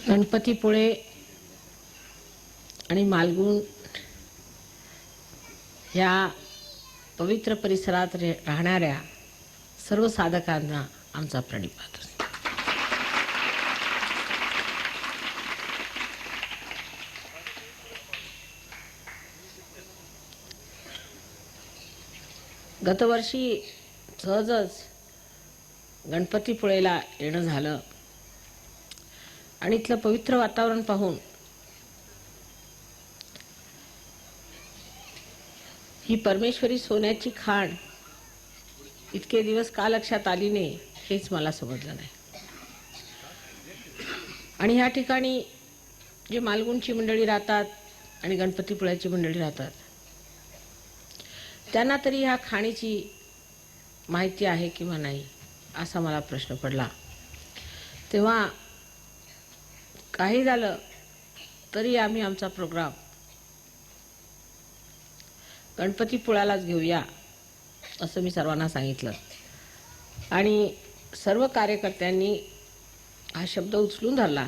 गणपतीपुळे आणि मालगुण या पवित्र परिसरात राहणाऱ्या सर्व साधकांना आमचा प्रणिपात. गतवर्षी सहजच गणपतीपुळेला येणं झालं आणि इथलं पवित्र वातावरण पाहून ही परमेश्वरी सोन्याची खाण इतके दिवस का लक्षात आली नाही हेच मला समजलं नाही. आणि ह्या ठिकाणी जे मालगुणची मंडळी राहतात आणि गणपतीपुळ्याची मंडळी राहतात त्यांना तरी ह्या खाणीची माहिती आहे किंवा नाही असा मला प्रश्न पडला. तेव्हा काही झालं तरी आम्ही आमचा प्रोग्राम गणपतीपुळ्यालाच घेऊया असं मी सर्वांना सांगितलं आणि सर्व कार्यकर्त्यांनी हा शब्द उचलून धरला.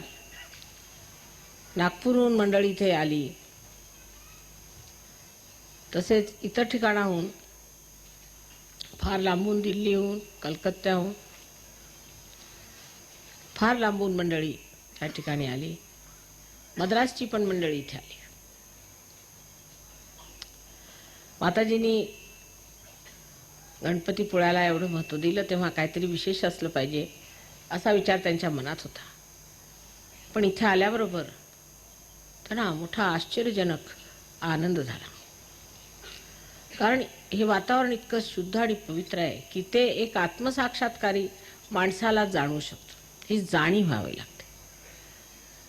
नागपूरहून मंडळी इथे आली, तसेच इतर ठिकाणाहून, फार लांबून, दिल्लीहून, कलकत्त्याहून फार लांबून मंडळी या ठिकाणी आली. मद्रासची पण मंडळी इथे आली. माताजींनी गणपतीपुळ्याला एवढं महत्त्व दिलं तेव्हा काहीतरी विशेष असलं पाहिजे असा विचार त्यांच्या मनात होता. पण इथे आल्याबरोबर त्यांना मोठा आश्चर्यजनक आनंद झाला. कारण हे वातावरण इतकं शुद्ध आणि पवित्र आहे की ते एक आत्मसाक्षात्कारी माणसाला जाणवू शकतं. ही जाणीव व्हावी लागते.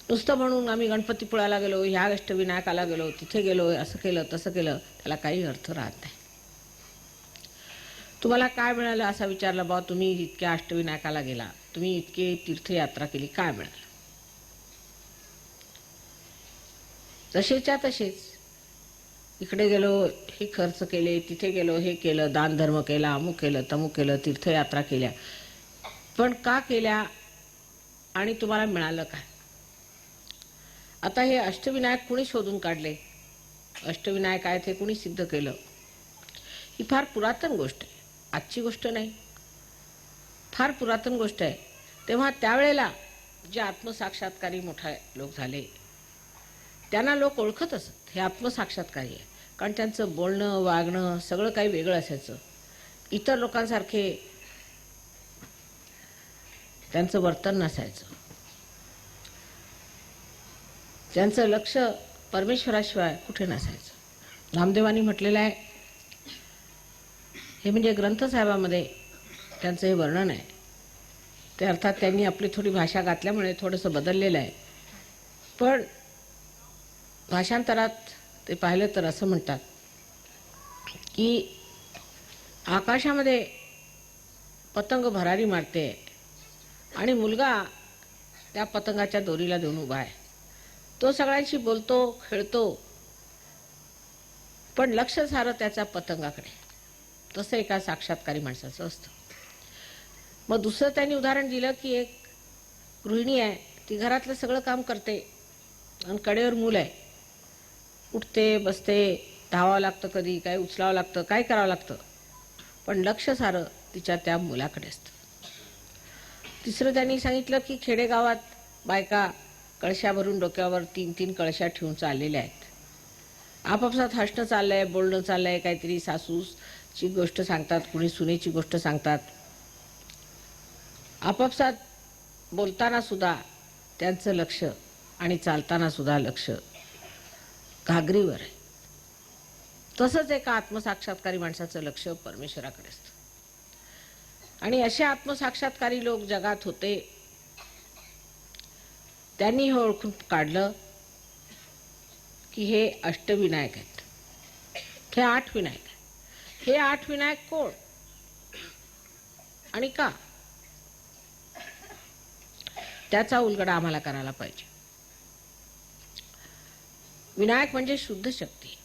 नुसतं म्हणून आम्ही गणपतीपुळ्याला गेलो, ह्या अष्टविनायकाला गेलो, तिथे गेलो, असं केलं तसं केलं, त्याला काही अर्थ राहत नाही. तुम्हाला काय मिळालं असा विचारला, बा तुम्ही इतक्या अष्टविनायकाला गेला, तुम्ही इतकी तीर्थयात्रा केली, काय मिळालं? तसेच्या तसेच इकडे गेलो, हे खर्च केले, तिथे गेलो, हे केलं, दान धर्म केला, अमुक केलं, तमुक केलं, तीर्थयात्रा केल्या, पण का केल्या आणि तुम्हाला मिळालं काय? आता हे अष्टविनायक कुणी शोधून काढले, अष्टविनायक आहेत हे कुणी सिद्ध केलं? ही फार पुरातन गोष्ट आहे, आजची गोष्ट नाही, फार पुरातन गोष्ट आहे. तेव्हा त्यावेळेला जे आत्मसाक्षात्कारी मोठे लोक झाले त्यांना लोक ओळखत असत, हे आत्मसाक्षात्कारी आहे. कारण त्यांचं बोलणं, वागणं सगळं काही वेगळं असायचं. इतर लोकांसारखे त्यांचं वर्तन नसायचं. त्यांचं लक्ष परमेश्वराशिवाय कुठे नसायचं. नामदेवांनी म्हटलेलं आहे, हे म्हणजे ग्रंथसाहेबामध्ये त्यांचं हे वर्णन आहे. ते अर्थात त्यांनी आपली थोडी भाषा घातल्यामुळे थोडंसं बदललेलं आहे. पण भाषांतरात ते पाहिलं तर असं म्हणतात की आकाशामध्ये पतंग भरारी मारते आणि मुलगा त्या पतंगाच्या दोरीला देऊन उभा आहे. तो सगळ्यांशी बोलतो, खेळतो, पण लक्ष सारं त्याच्या पतंगाकडे. तसं एका साक्षात्कारी माणसाचं असतं. मग दुसरं त्यांनी उदाहरण दिलं की एक गृहिणी आहे, ती घरातलं सगळं काम करते आणि कडेवर मूल आहे, उठते, बसते, धावावं लागतं, कधी काय उचलावं लागतं, काय करावं लागतं, पण लक्ष सारं तिच्या त्या मुलाकडे असतं. तिसरं त्यांनी सांगितलं की खेडेगावात बायका कळशा भरून डोक्यावर 3-3 कळशा ठेवून चाललेल्या आहेत. आपापसात हसणं चाललंय, बोलणं चाललंय, काहीतरी सासूची गोष्ट सांगतात, कुणी सुनेची गोष्ट सांगतात. आपापसात बोलताना सुद्धा त्यांचं लक्ष आणि चालताना सुद्धा लक्ष घागरीवर आहे. तसंच एका आत्मसाक्षात्कारी माणसाचं लक्ष परमेश्वराकडे असतं. आणि असे आत्मसाक्षात्कारी लोक जगात होते. त्यांनी हे ओळखून काढलं की हे अष्टविनायक आहेत, हे 8 विनायक आहेत. हे 8 विनायक कोण आणि का, त्याचा उलगडा आम्हाला करायला पाहिजे. विनायक म्हणजे शुद्ध शक्ती,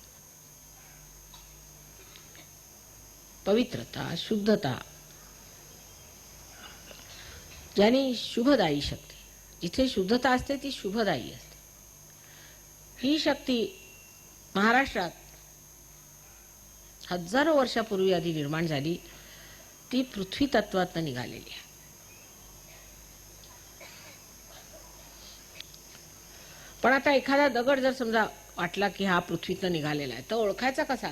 पवित्रता, शुद्धता, ज्यानी शुभदायी शक्ती. जिथे शुद्धता असते ती शुभदायी असते. ही शक्ती महाराष्ट्रात हजारो वर्षापूर्वी आधी निर्माण झाली. ती पृथ्वी तत्वातून निघालेली आहे. पण आता एखादा दगड जर समजा वाटला की हा पृथ्वीतून निघालेला आहे, तर ओळखायचा कसा?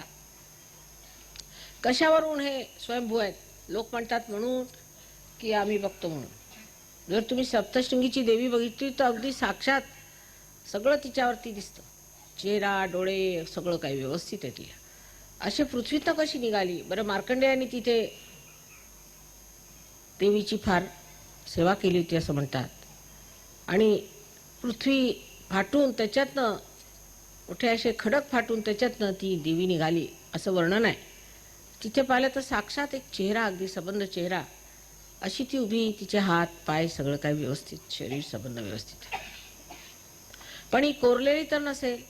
कशावरून हे स्वयंभू आहेत? लोक म्हणतात म्हणून की आम्ही बघतो म्हणून. जर तुम्ही सप्तशृंगीची देवी बघितली तर अगदी साक्षात सगळं तिच्यावरती दिसतं. चेहरा, डोळे, सगळं काही व्यवस्थित आहे तिला. अशी पृथ्वीतनं कशी निघाली? बरं, मार्कंडेयाने तिथे देवीची फार सेवा केली होती असं म्हणतात. आणि पृथ्वी फाटून त्याच्यातनं मोठे असे खडक फाटून त्याच्यातनं ती देवी निघाली असं वर्णन आहे. तिथे पाहिलं तर साक्षात एक चेहरा, अगदी सबंध चेहरा, अशी ती उभी, तिचे हात पाय सगळं काही व्यवस्थित, शरीर सबंध व्यवस्थित आहे. पण ही कोरलेली तर नसेल,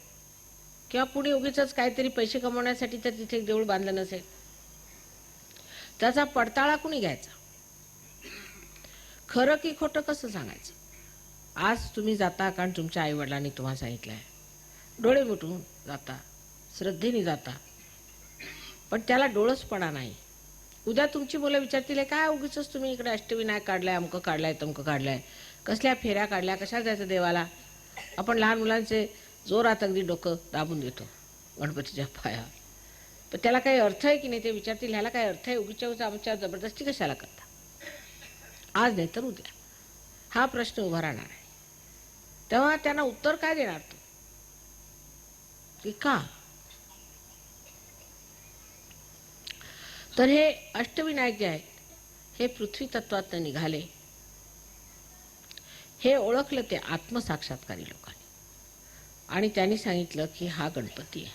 किंवा कुणी उगीच काहीतरी पैसे कमवण्यासाठी तर तिथे देऊळ बांधलं नसेल. त्याचा पडताळा कुणी घ्यायचा? खरं की खोटं कसं सांगायचं? आज तुम्ही जाता कारण तुमच्या आईवडिलांनी तुम्हाला सांगितलं आहे, डोळे मिटून जाता, श्रद्धेने जाता, पण त्याला डोळसपणा नाही. उद्या तुमची मुलं विचारतील, काय उगीच तुम्ही इकडे अष्टविनायक काढलाय, अमकं काढलाय, तमकं काढलाय, कसल्या फेऱ्या काढल्या, कशा जायचं देवाला? आपण लहान मुलांचे जोरात अगदी डोकं दाबून देतो गणपतीच्या पाया. पण त्याला काही अर्थ आहे की नाही ते विचारतील. ह्याला काय अर्थ आहे? उगीच आमच्या जबरदस्ती कशाला करता? आज नाही तर उद्या हा प्रश्न उभा राहणार आहे. तेव्हा त्यांना उत्तर काय देणार तू? की का? तर हे अष्टविनायक जे आहेत हे पृथ्वी तत्वातून निघाले. हे ओळखलं ते आत्मसाक्षात्कारी लोकांनी, आणि त्यांनी सांगितलं की हा गणपती आहे.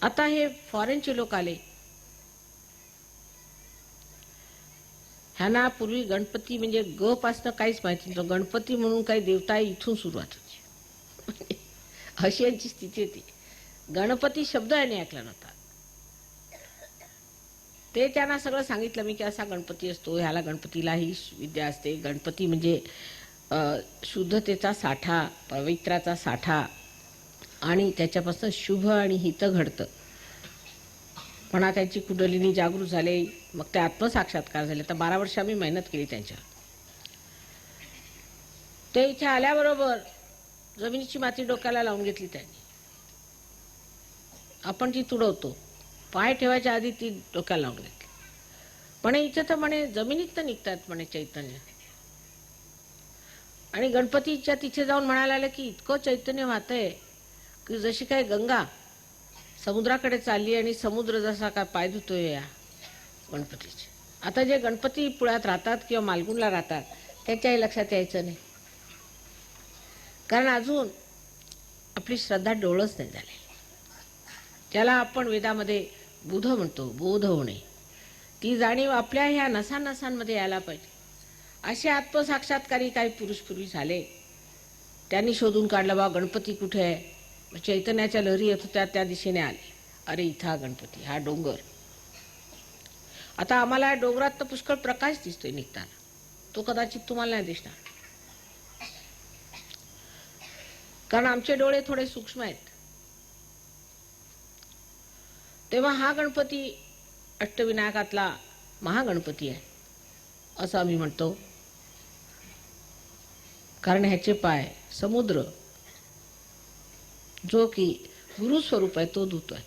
आता हे फॉरेनचे लोक आले, ह्यांना पूर्वी गणपती म्हणजे ग पासनं काहीच माहिती नव्हतं. गणपती म्हणून काही देवता इथून सुरुवात होती. अशी यांची स्थिती होती. गणपती शब्द याने ऐकला नव्हता. ते त्यांना सगळं सांगितलं मी की असा गणपती असतो, ह्याला गणपतीला ही विद्या असते. गणपती म्हणजे शुद्धतेचा साठा, पवित्राचा साठा, आणि त्याच्यापासून शुभ आणि हित घडतं. म्हणा त्यांची कुंडलिनी जागृत झाले, मग ते आत्मसाक्षात्कार झाले. तर 12 वर्ष आम्ही मेहनत केली त्यांच्यावर. ते इथे आल्याबरोबर जमिनीची माती डोक्याला लावून घेतली त्यांनी. आपण जी तुडवतो, पाय ठेवायच्या आधी ती डोक्याला लावून घेतली. पण इथे तर म्हणे जमिनीत तर निघतात म्हणे चैतन्य. आणि गणपतीच्या तिथे जाऊन म्हणायला लागलं की इतकं चैतन्य वाहतंय की जशी काय गंगा समुद्राकडे चालली, आणि समुद्र जसा काय पाय धुतोय या गणपतीचे. आता जे गणपती पुण्यात राहतात किंवा मालगुणला राहतात त्यांच्याही लक्षात यायचं नाही, कारण अजून आपली श्रद्धा डोळच नाही झाली. ज्याला आपण वेदामध्ये बुध म्हणतो, बोध होणे, ती जाणीव आपल्या ह्या नसांनसांमध्ये यायला पाहिजे. असे आत्मसाक्षात्कारी काही पुरुष पूर्वी झाले. त्यांनी शोधून काढलं बा गणपती कुठे आहे. चैतन्याच्या लहरी येत होत्या त्या दिशेने आले. अरे इथं हा गणपती, हा डोंगर. आता आम्हाला डोंगरात तर पुष्कळ प्रकाश दिसतोय निघताना, तो कदाचित तुम्हाला नाही दिसणार, कारण आमचे डोळे थोडे सूक्ष्म आहेत. तेव्हा हा गणपती अष्टविनायकातला महागणपती आहे असं आम्ही म्हणतो, कारण ह्याचे पाय समुद्र जो की गुरुस्वरूप आहे तो धुतोय.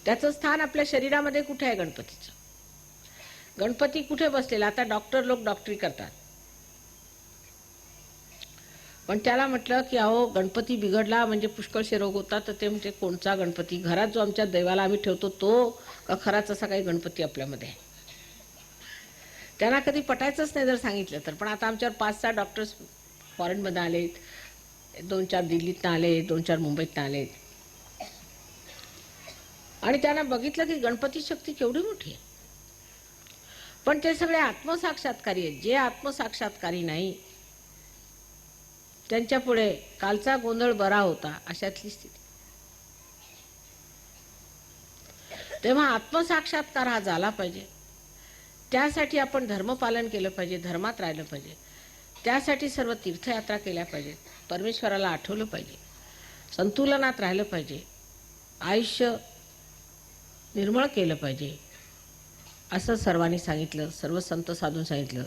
त्याचं स्थान आपल्या शरीरामध्ये कुठे आहे गणपतीचं? गणपती कुठे बसलेला? आता डॉक्टर लोक डॉक्टरी करतात, पण त्याला म्हटलं की अहो गणपती बिघडला म्हणजे पुष्कळशे रोग होतात. तर ते म्हणजे कोणचा गणपती? घरात जो आमच्या देवाला आम्ही ठेवतो तो, का खराच असा काही गणपती आपल्यामध्ये आहे? त्यांना कधी पटायचंच नाही जर सांगितलं तर. पण आता आमच्यावर 5-6 डॉक्टर्स फॉरेनमध्ये आलेत, 2-4 दिल्लीतनं आले, 2-4 मुंबईतनं आलेत, आणि त्यांना बघितलं की गणपती शक्ती केवढी मोठी आहे. पण ते सगळे आत्मसाक्षात्कारी आहेत. जे आत्मसाक्षात्कारी नाही त्यांच्या पुढे कालचा गोंधळ बरा होता अशातली स्थिती. तेव्हा आत्मसाक्षात्कार हा झाला पाहिजे. त्यासाठी आपण धर्मपालन केलं पाहिजे, धर्मात राहिलं पाहिजे. त्यासाठी सर्व तीर्थयात्रा केल्या पाहिजेत, परमेश्वराला आठवलं पाहिजे, संतुलनात राहिलं पाहिजे, आयुष्य निर्मळ केलं पाहिजे, असं सर्वांनी सांगितलं, सर्व संत साधून सांगितलं.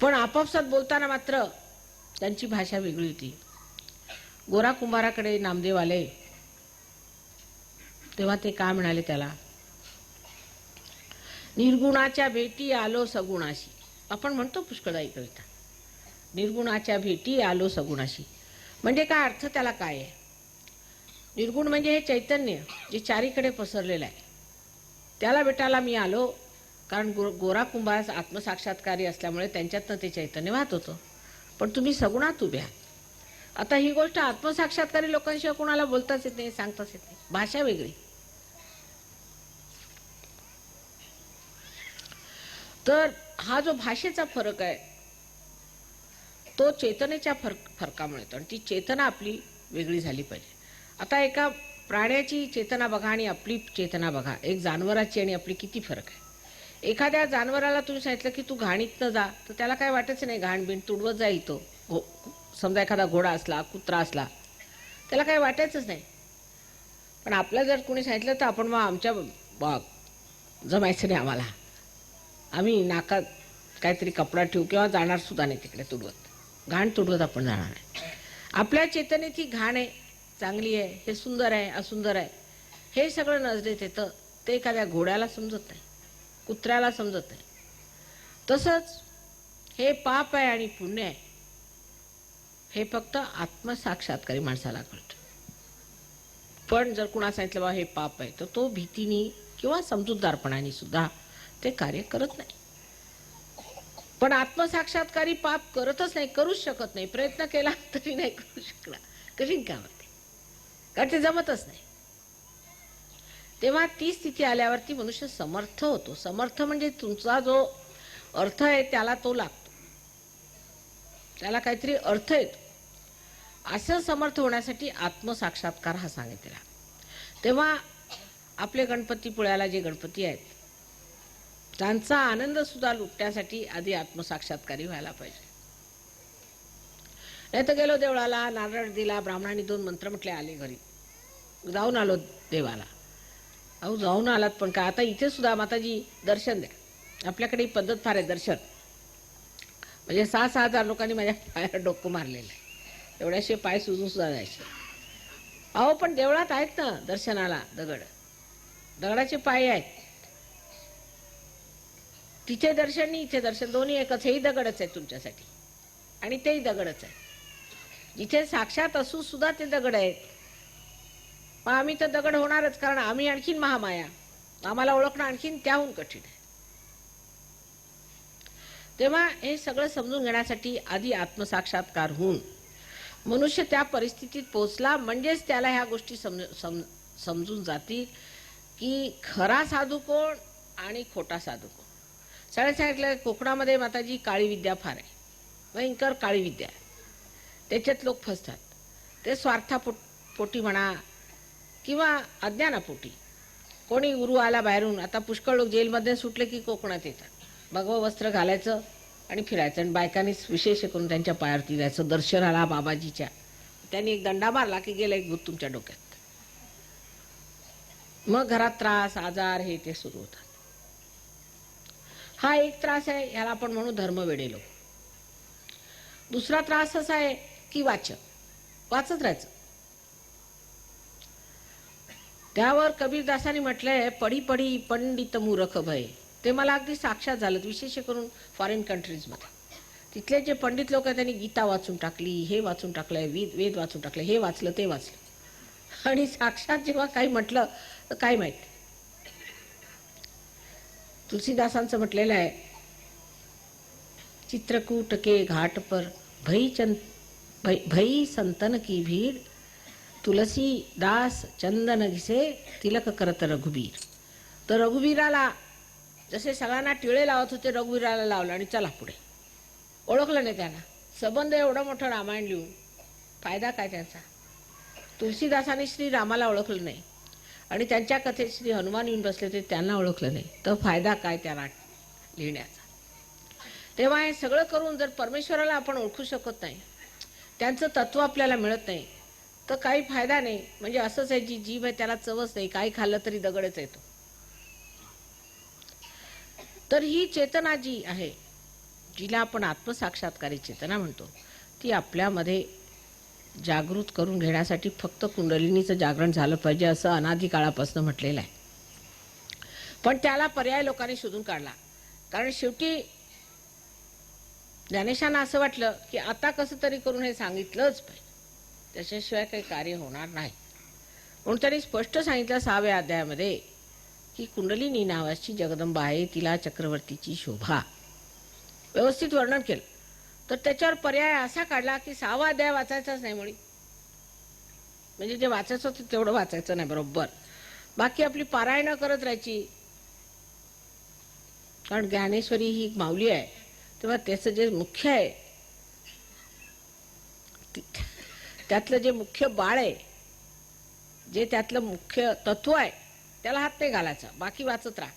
पण आपापसात बोलताना मात्र त्यांची भाषा वेगळी होती. गोरा कुंभाराकडे नामदेव आले तेव्हा ते काय म्हणाले त्याला, निर्गुणाच्या भेटी आलो सगुणाशी. आपण म्हणतो पुष्कळदायी कविता, निर्गुणाच्या भेटी आलो सगुणाशी. म्हणजे काय अर्थ, त्याला काय आहे? निर्गुण म्हणजे हे चैतन्य जे चारीकडे पसरलेलं आहे, त्याला भेटायला मी आलो. कारण गोरा कुंभार आत्मसाक्षात्कारी असल्यामुळे त्यांच्यातनं ते चैतन्य वाहत होतं. पण तुम्ही सगुणात उभे आहात. आता ही गोष्ट आत्मसाक्षात्कारी लोकांशिवाय कोणाला बोलताच येत नाही, सांगताच येत नाही, भाषा वेगळी. तर हा जो भाषेचा फरक आहे तो चेतनेच्या फरकामुळे येतो, आणि ती चेतना आपली वेगळी झाली पाहिजे. आता एका प्राण्याची चेतना बघा आणि आपली चेतना बघा, एक जानवराची आणि आपली किती फरक आहे. एखाद्या जानवराला तुम्ही सांगितलं की तू घाणीत न जा, तर त्याला काय वाटच नाही, घाण बिण तुडवत जाईल तो. समजा एखादा घोडा असला, कुत्रा असला, त्याला काही वाटायचंच नाही. पण आपल्याला जर कोणी सांगितलं तर आपण मग आमच्या जमायचं नाही आम्हाला, आम्ही नाकात काहीतरी कपडा ठेवू किंवा जाणार सुद्धा नाही तिकडे तुडवत, घाण तुडवत आपण जाणार नाही. आपल्या चेतनेची घाण आहे, चांगली आहे, हे सुंदर आहे, असुंदर आहे, हे सगळं नजरेत येतं. ते एखाद्या घोड्याला समजत नाही, कुत्र्याला समजत नाही. तसंच हे पाप आहे आणि पुण्य आहे हे फक्त आत्मसाक्षात्कारी माणसाला कळतं. पण जर कुणा सांगितलं बा हे पाप आहे, तर तो भीतीने किंवा समजूतदारपणाने सुद्धा ते कार्य करत नाही. पण आत्मसाक्षात्कारी पाप करतच नाही, करूच शकत नाही, प्रयत्न केला तरी नाही करू शकला. कठीण काम होते, कारण ते जमतच नाही. तेव्हा ती स्थिती आल्यावरती मनुष्य समर्थ होतो. समर्थ म्हणजे तुमचा जो अर्थ आहे त्याला तो लागतो, त्याला काहीतरी अर्थ येतो. असं समर्थ होण्यासाठी आत्मसाक्षात्कार हा सांगितलेला. तेव्हा आपले गणपतीपुळ्याला जे गणपती आहेत त्यांचा आनंद सुद्धा लुटण्यासाठी आधी आत्मसाक्षात्कारी व्हायला पाहिजे. नाही तर गेलो देवळाला, नारळ दिला, ब्राह्मणांनी 2 मंत्र म्हटले, आले घरी, जाऊन आलो देवाला. अहो जाऊन आलात पण काय, आता इथे सुद्धा माताजी दर्शन द्या. आपल्याकडे ही पद्धत फार आहे दर्शन. म्हणजे 6,000 हजार लोकांनी माझ्या पायावर डोकं मारलेलं आहे, एवढ्याशे पाय सुजून सुद्धा जायचे. अहो पण देवळात आहेत ना दर्शनाला दगड, दगडाचे पाय आहेत. तिथे दर्शन नाही इथे दर्शन, दोन्ही एकच. हेही दगडच आहे तुमच्यासाठी आणि तेही दगडच आहे. जिथे साक्षात असू सुद्धा ते दगड आहेत. मग आम्ही तर दगड होणारच, कारण आम्ही आणखीन महामाया, आम्हाला ओळखणं आणखीन त्याहून कठीण आहे. तेव्हा हे सगळं समजून घेण्यासाठी आधी आत्मसाक्षात्कार होऊन मनुष्य त्या परिस्थितीत पोहोचला, म्हणजेच त्याला ह्या गोष्टी समजून जातील की खरा साधू कोण आणि खोटा साधू कोण. सगळ्यात सांगितलं कोकणामध्ये माताजी काळी विद्या फार आहे, भयंकर काळी विद्या आहे. त्याच्यात लोक फसतात. ते स्वार्थापोटी म्हणा किंवा अज्ञानापोटी. कोणी गुरु आला बाहेरून, आता पुष्कळ लोक जेलमध्ये सुटले की कोकणात येतात, भगवं वस्त्र घालायचं आणि फिरायचं, आणि बायकांनीच विशेष करून त्यांच्या पायावरती जायचं. दर्शनाला बाबाजीच्या, त्यांनी एक दंडा मारला की गेलं एक भूत तुमच्या डोक्यात. मग घरात त्रास, आजार हे ते सुरू होतात. हा एक त्रास आहे, याला आपण म्हणू धर्मवेडे लोक. दुसरा त्रास असा आहे की वाचत राहायचं. त्यावर कबीरदासांनी म्हटलंय, पडी पडी पंडित मूर्ख भय. ते मला अगदी साक्षात झालं, विशेष करून फॉरेन कंट्रीजमध्ये. तिथले जे पंडित लोक आहेत त्यांनी गीता वाचून टाकली, हे वाचून टाकलंय, वेद वाचून टाकले, हे वाचलं ते वाचलं, आणि साक्षात जेव्हा काही म्हटलं तर काय माहित. तुलसीदासांचं म्हटलेलं आहे, चित्रकूट के घाट पर भई संतन की भीड़, तुलसीदास चंदन घिसे तिलक करत रघुबीर. तर रघुबीराला जसे सगळ्यांना टिळे लावत होते, रघुबीराला लावलं आणि चला पुढे. ओळखलं नाही त्यांना. संबंध एवढं मोठं रामायण लिहून फायदा काय त्यांचा. तुलसीदासांनी श्री रामाला ओळखलं नाही. आणि त्यांच्या कथेत श्री हनुमान येऊन बसले ते त्यांना ओळखलं नाही, तर फायदा काय त्याला लिहिण्याचा. तेव्हा हे सगळं करून जर परमेश्वराला आपण ओळखू शकत नाही, त्यांचं तत्व आपल्याला मिळत नाही, तर काही फायदा नाही. म्हणजे असंच आहे, जी जीभ आहे त्याला चवच नाही, काही खाल्लं तरी दगडच येतो. तर ही चेतना जी आहे, जिला आपण आत्मसाक्षात्कारी चेतना म्हणतो, ती आपल्यामध्ये जागृत करून घेण्यासाठी फक्त कुंडलिनीचं जागरण झालं पाहिजे असं अनादी काळापासून म्हटलेलं आहे. पण त्याला पर्याय लोकांनी शोधून काढला. कारण शेवटी ज्ञानेशांना असं वाटलं की आता कसं तरी करून हे सांगितलंच पाहिजे, त्याच्याशिवाय काही कार्य होणार नाही. म्हणून त्यांनी स्पष्ट सांगितलं 6व्या अध्यायामध्ये की कुंडलिनी नावाची जगदंबा आहे, तिला चक्रवर्तीची शोभा, व्यवस्थित वर्णन केलं. तर त्याच्यावर पर्याय असा काढला की 6वा अध्याय वाचायचाच नाही मुळी. म्हणजे जे वाचायचं होतं तेवढं वाचायचं नाही बरोबर, बाकी आपली पारायणं करत राहायची. कारण ज्ञानेश्वरी ही माऊली आहे, तेव्हा त्याचं जे मुख्य आहे, त्यातलं जे मुख्य बाळ आहे, जे त्यातलं मुख्य तत्व आहे, त्याला हात नाही घालायचा, बाकी वाचत राहा.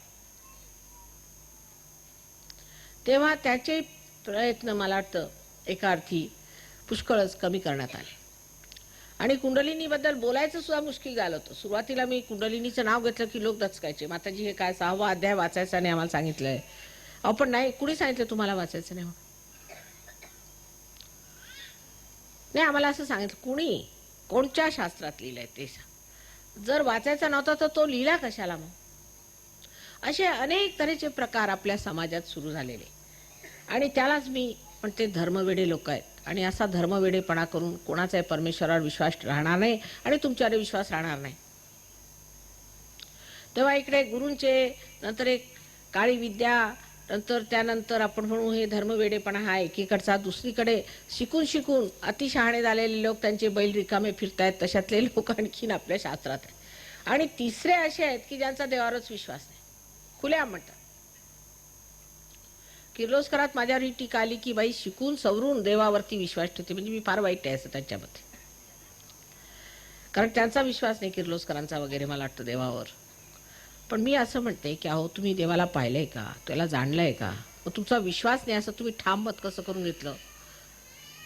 तेव्हा त्याचे प्रयत्न मला वाटतं एका अर्थी पुष्कळच कमी करण्यात आले. आणि कुंडलिनीबद्दल बोलायचं सुद्धा मुश्किल झालं होतं. सुरुवातीला मी कुंडलिनीचं नाव घेतलं की लोक दचकायचे, माताजी हे काय 6वा अध्याय वाचायचा नाही आम्हाला सांगितलंय. आपण नाही, कुणी सांगितलं तुम्हाला वाचायचं नाही? नाही, आम्हाला असं सांगितलं. कुणी कोणत्या शास्त्रात लिहिलंय ते सांग. जर वाचायचा नव्हता तर तो लिहिला कशाला मग? असे अनेक तऱ्हेचे प्रकार आपल्या समाजात सुरू झालेले, आणि त्यालाच मी म्हणते धर्मवेडे लोक आहेत. आणि असा धर्मवेडेपणा करून कोणाचाही परमेश्वरावर विश्वास राहणार नाही आणि तुमच्यावर विश्वास राहणार नाही. तेव्हा इकडे गुरूंचे, नंतर एक काळी विद्या, नंतर त्यानंतर आपण म्हणू हे धर्मवेडेपणा हा एकीकडचा. दुसरीकडे शिकून शिकून अतिशहाणे झालेले लोक, त्यांचे बैल रिकामे फिरतायत, तशातले लोक आणखीन आपल्या शास्त्रात आहेत. आणि तिसरे असे आहेत की ज्यांचा देवावरच विश्वास नाही, खुलेआम म्हणतात. किर्लोस्करात माझ्यावर ही टीका आली की बाई शिकून सवरून देवावरती विश्वास ठेवते, म्हणजे मी फार वाईट आहे असं त्यांच्यामध्ये. कारण त्यांचा विश्वास नाही किर्लोस्करांचा वगैरे मला वाटतं देवावर. पण मी असं म्हणते की अहो तुम्ही देवाला पाहिलंय का, त्याला जाणलंय का? मग तुमचा विश्वास नाही असं तुम्ही ठाम मत कसं करून घेतलं?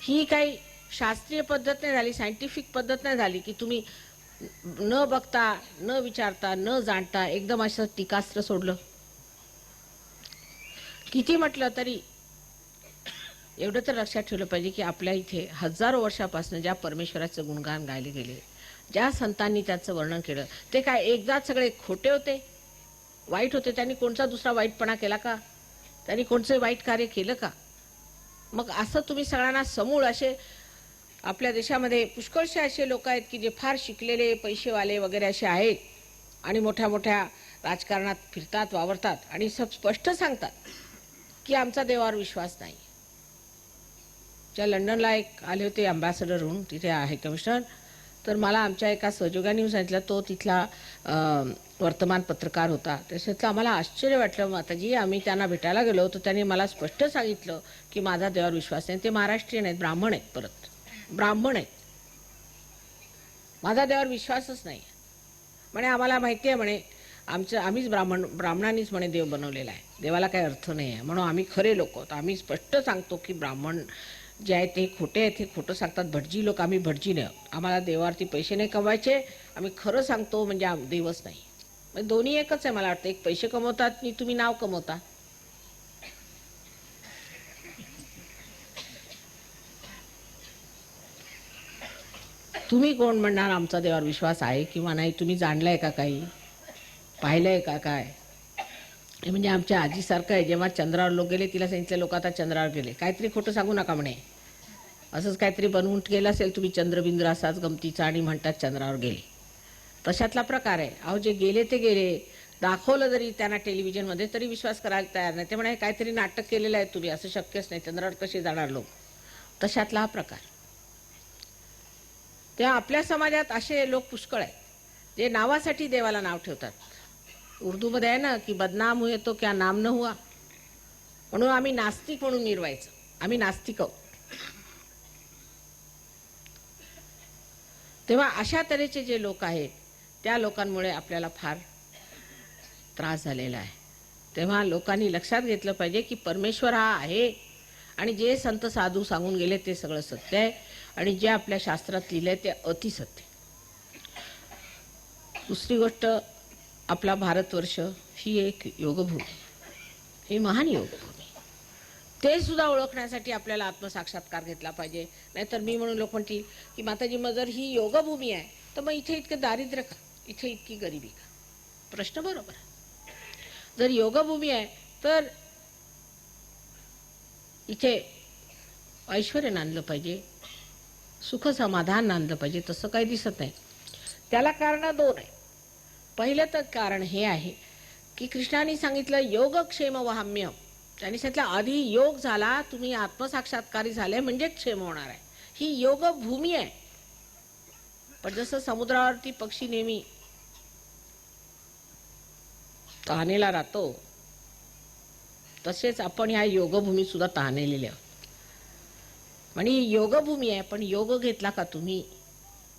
ही काही शास्त्रीय पद्धत नाही झाली, सायंटिफिक पद्धत नाही झाली की तुम्ही न बघता, न विचारता, न जाणता एकदम असं टीकास्त्र सोडलं. किती म्हटलं तरी एवढं तर लक्षात ठेवलं पाहिजे की आपल्या इथे हजारो वर्षापासून ज्या परमेश्वराचं गुणगान गायले गेले, ज्या संतांनी त्याचं वर्णन केलं, ते काय एकदाच सगळे खोटे होते, वाईट होते? त्यांनी कोणता दुसरा वाईटपणा केला का? त्यांनी कोणतं वाईट कार्य केलं का? मग असं तुम्ही सगळ्यांना समूळ असे आपल्या देशामध्ये पुष्कळसे असे लोक आहेत की जे फार शिकलेले, पैसेवाले वगैरे असे आहेत आणि मोठ्या मोठ्या राजकारणात फिरतात, वावरतात आणि सब स्पष्ट सांगतात की आमचा देवावर विश्वास नाही. ज्या लंडनला एक आले होते अँबॅसेडर म्हणून, तिथे आहे कमिशनर, तर मला आमच्या एका सहयोगाने सांगितलं, तो तिथला वर्तमान पत्रकार होता. त्याच्यातलं आम्हाला आश्चर्य वाटलं. माताजी आम्ही त्यांना भेटायला गेलो तर त्यांनी मला स्पष्ट सांगितलं की माझा देवावर विश्वास नाही. ते महाराष्ट्रीयन आहेत, ब्राह्मण आहेत, परत ब्राह्मण आहेत. माझा देवावर विश्वासच नाही म्हणे. आम्हाला माहिती आहे म्हणे, आम्हीच ब्राह्मणांनीच म्हणे देव बनवलेला आहे, देवाला काही अर्थ नाही आहे, म्हणून आम्ही खरे लोक आहोत. आम्ही स्पष्ट सांगतो की ब्राह्मण जे आहेत ते खोटे आहेत, हे खोटं सांगतात. भटजी लोक आम्ही भटजी नाही आहोत, आम्हाला देवावरती पैसे नाही कमवायचे, आम्ही खरं सांगतो, म्हणजे देवच नाही. म्हणजे दोन्ही एकच आहे मला वाटतं. एक पैसे कमवतात आणि तुम्ही नाव कमवता. तुम्ही कोण म्हणणार आमचा देवावर विश्वास आहे किंवा नाही? तुम्ही जाणलाय का, काही पाहिलंय का? काय म्हणजे आमच्या आजीसारखं आहे, जेव्हा चंद्रावर लोक गेले तिला सांगितलं लोक आता चंद्रावर गेले, काहीतरी खोटं सांगू नका म्हणे. असंच काहीतरी बनवून गेलं असेल तुम्ही चंद्रबिंद्र असाच गमतीचा आणि म्हणतात चंद्रावर गेले. तशातला प्रकार आहे. अहो जे गेले ते गेले, दाखवलं जरी त्यांना टेलिव्हिजनमध्ये तरी विश्वास करायला तयार नाही. ते म्हणे काहीतरी नाटक केलेलं आहे तुम्ही, असं शक्यच नाही, चंद्रावर कसे जाणार लोक. तशातला हा प्रकार. तेव्हा आपल्या समाजात असे लोक पुष्कळ आहेत जे नावासाठी देवाला नाव ठेवतात. उर्दूमध्ये आहे ना की बदनाम हुए तो क्या नाम न हुआ, म्हणून आम्ही नास्तिक म्हणून मिरवायचं. आम्ही नास्तिक आहोत. तेव्हा अशा तऱ्हेचे जे लोक आहेत त्या लोकांमुळे आपल्याला फार त्रास झालेला आहे. तेव्हा लोकांनी लक्षात घेतलं पाहिजे की परमेश्वर हा आहे आणि जे संत साधू सांगून गेले ते सगळं सत्य आहे आणि जे आपल्या शास्त्रात लिहिलंय ते अतिसत्य. दुसरी गोष्ट, आपला भारतवर्ष ही एक योगभूमी, ही महान योगभूमी. ते सुद्धा ओळखण्यासाठी आपल्याला आत्मसाक्षात्कार घेतला पाहिजे. नाहीतर मी म्हणून लोक म्हणतील की माताजी मग जर ही योगभूमी आहे तर मग इथे इतकं दारिद्र्य का, इथे इतकी गरिबी का? प्रश्न बरोबर आहे. जर योगभूमी आहे तर इथे ऐश्वर्य नांदलं पाहिजे, सुख समाधान नांदलं पाहिजे. तसं काही दिसत नाही. त्याला कारण दोन आहे. पहिलं तर कारण हे आहे की कृष्णाने सांगितलं योगक्षेम वहाम्य. त्यांनी सांगितलं आधी योग झाला, तुम्ही आत्मसाक्षात्कारी झाले म्हणजे क्षेम होणार आहे. ही योगभूमी आहे. पण जसं समुद्रावरती पक्षी नेहमी तहानेला राहतो तसेच आपण ह्या योगभूमी सुद्धा तहानेलेले आहोत. म्हणजे योगभूमी आहे, पण योग घेतला का तुम्ही?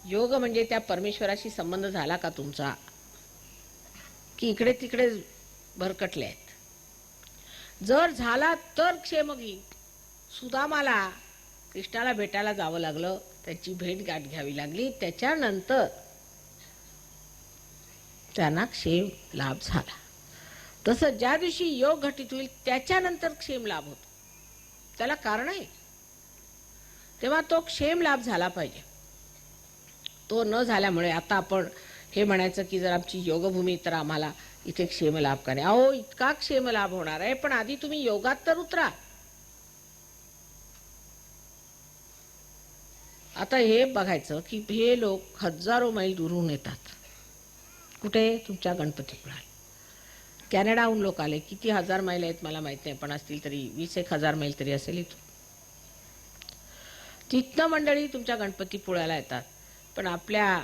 योग म्हणजे त्या परमेश्वराशी संबंध झाला का तुमचा, की इकडे तिकडे भरकटले आहेत? जर झाला तर क्षेम घे. सुदामाला कृष्णाला भेटायला जावं लागलं, त्याची भेट गाठ घ्यावी लागली, त्याच्यानंतर त्यांना क्षेम लाभ झाला. तसं ज्या दिवशी योग घटित होईल त्याच्यानंतर क्षेम लाभ होतो. त्याला कारण आहे. तेव्हा तो क्षेम लाभ झाला पाहिजे. तो न झाल्यामुळे आता आपण हे म्हणायचं की जर आमची योगभूमी तर आम्हाला इथे क्षेम लाभ करे. अहो, इतका क्षेम लाभ होणार आहे, पण आधी तुम्ही योगात तर उतरा. आता हे बघायचं की हे लोक हजारो मैल दूरहून येतात. कुठे? तुमच्या गणपतीपुळ्याला. कॅनडाहून लोक आले. किती हजार मैल आहेत मला माहित नाही, पण असतील तरी 20,000 मैल तरी असेल इथून. तिथनं मंडळी तुमच्या गणपतीपुळ्याला येतात. पण आपल्या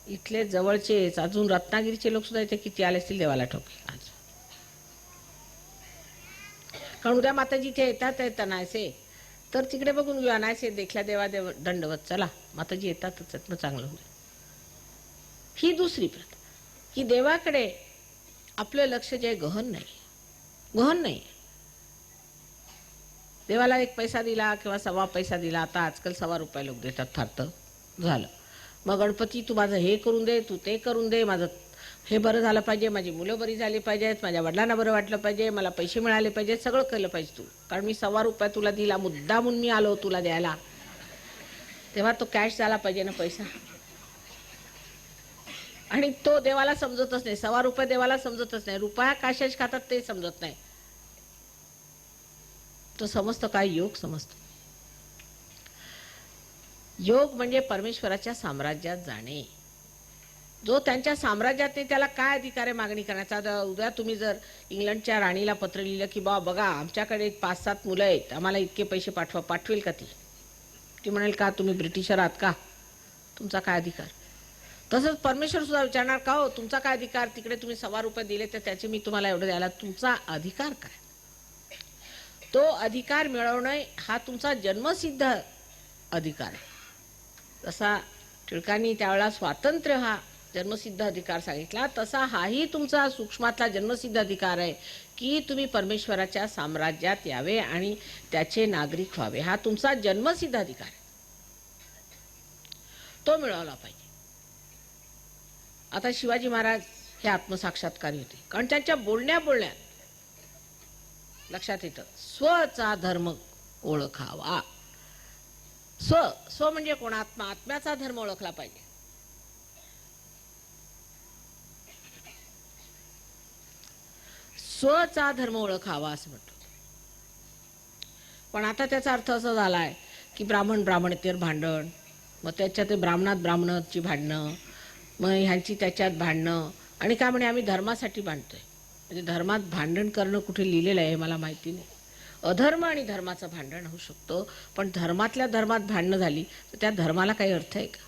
इथले जवळचे अजून रत्नागिरीचे लोक सुद्धा इथे किती आले असतील देवाला ठोके आज. कारण उद्या माताजी इथे येतात नायसे तर तिकडे बघून घेऊया. नायसे देखल्या देवा देव दंडवत, चला माताजी येतातच आहेत, चांगलं होईल. ही दुसरी प्रथा की देवाकडे आपलं लक्ष जे गहन नाही. देवाला 1 पैसा दिला किंवा 1.25 पैसा दिला, आता आजकाल 1.25 रुपये लोक देतात, फार तर झालं. मग गणपती तू माझं हे करून दे, तू ते करून दे, माझं हे बरं झालं पाहिजे, माझी मुलं बरी झाली पाहिजेत, माझ्या वडिलांना बरं वाटलं पाहिजे, मला पैसे मिळाले पाहिजेत, सगळं केलं पाहिजे तू. कारण मी 1.25 रुपये तुला दिला, मुद्दामून मी आलो तुला द्यायला, तेव्हा तो कॅश झाला पाहिजे ना पैसा. आणि तो देवाला समजतच नाही. 1.25 रुपये देवाला समजतच नाही. रुपया काशाच खातात ते समजत नाही. तो समजतो काय? योग समजतो. योग म्हणजे परमेश्वराच्या साम्राज्यात जाणे. जो त्यांच्या साम्राज्यात नाही त्याला काय अधिकार आहे मागणी करण्याचा? उद्या तुम्ही जर इंग्लंडच्या राणीला पत्र लिहिलं की बघा आमच्याकडे 5-7 मुलं आहेत, आम्हाला इतके पैसे पाठवा, पाठवेल का ती? ती म्हणेल का तुम्ही ब्रिटिशर आहात का? तुमचा काय अधिकार? तसंच परमेश्वर सुद्धा विचारणार का हो तुमचा काय अधिकार? तिकडे तुम्ही 1.25 रुपये दिले तर त्याचे मी तुम्हाला एवढं द्यायला, तुमचा अधिकार काय? तो अधिकार मिळवणे हा तुमचा जन्मसिद्ध अधिकार आहे. तसा टिळकांनी त्यावेळेला स्वातंत्र्य हा जन्मसिद्ध अधिकार सांगितला, तसा हाही तुमचा सूक्ष्मातला जन्मसिद्ध अधिकार आहे की तुम्ही परमेश्वराच्या साम्राज्यात यावे आणि त्याचे नागरिक व्हावे. हा तुमचा जन्मसिद्ध अधिकार आहे, तो मिळवला पाहिजे. आता शिवाजी महाराज हे आत्मसाक्षात्कारी होते, कारण त्यांच्या बोलण्यात लक्षात येतं स्वचा धर्म ओळखावा. स्व म्हणजे कोण? आत्मा. आत्म्याचा धर्म ओळखला पाहिजे. स्वचा धर्म ओळखावा असं म्हणतो. पण आता त्याचा अर्थ असा झालाय की ब्राह्मणेतर भांडण, मग त्याच्यात ब्राह्मणाची भांडणं, मग ह्यांची त्याच्यात भांडणं, आणि काय म्हणे आम्ही धर्मासाठी भांडतोय. म्हणजे धर्मात भांडण करणं कुठे लिहिलेलं आहे मला माहिती नाही. अधर्म आणि धर्माचं भांडण होऊ शकतो, पण धर्मातल्या धर्मात भांडणं झाली तर त्या धर्माला काही अर्थ आहे का?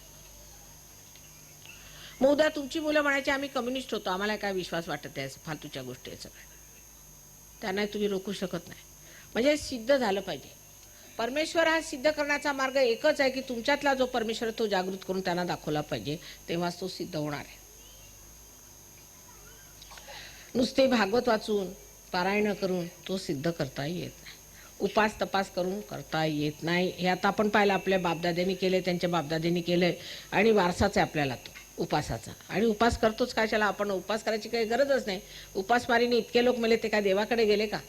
मग उद्या तुमची मुलं म्हणायची आम्ही कम्युनिस्ट होतो, आम्हाला काय विश्वास वाटत आहे, फालतूच्या गोष्टी आहे सगळ्या, त्यांना तुम्ही रोखू शकत नाही. म्हणजे सिद्ध झालं पाहिजे. परमेश्वर हा सिद्ध करण्याचा मार्ग एकच आहे की तुमच्यातला जो परमेश्वर तो जागृत करून त्यांना दाखवला पाहिजे, तेव्हाच तो सिद्ध होणार आहे. नुसते भागवत वाचून पारायण करून तो सिद्ध करता येत नाही. उपास तपास करून करता येत नाही. हे आता आपण पाहिलं, आपल्या बापदाद्यांनी केले, त्यांच्या बापदाद्यांनी केलंय आणि वारसाच आहे आपल्याला तो उपासाचा. आणि उपास करतोच कशाला आपण? उपास करायची काही गरजच नाही. उपासमारीने इतके लोक मेले, ते काय देवाकडे गेले का?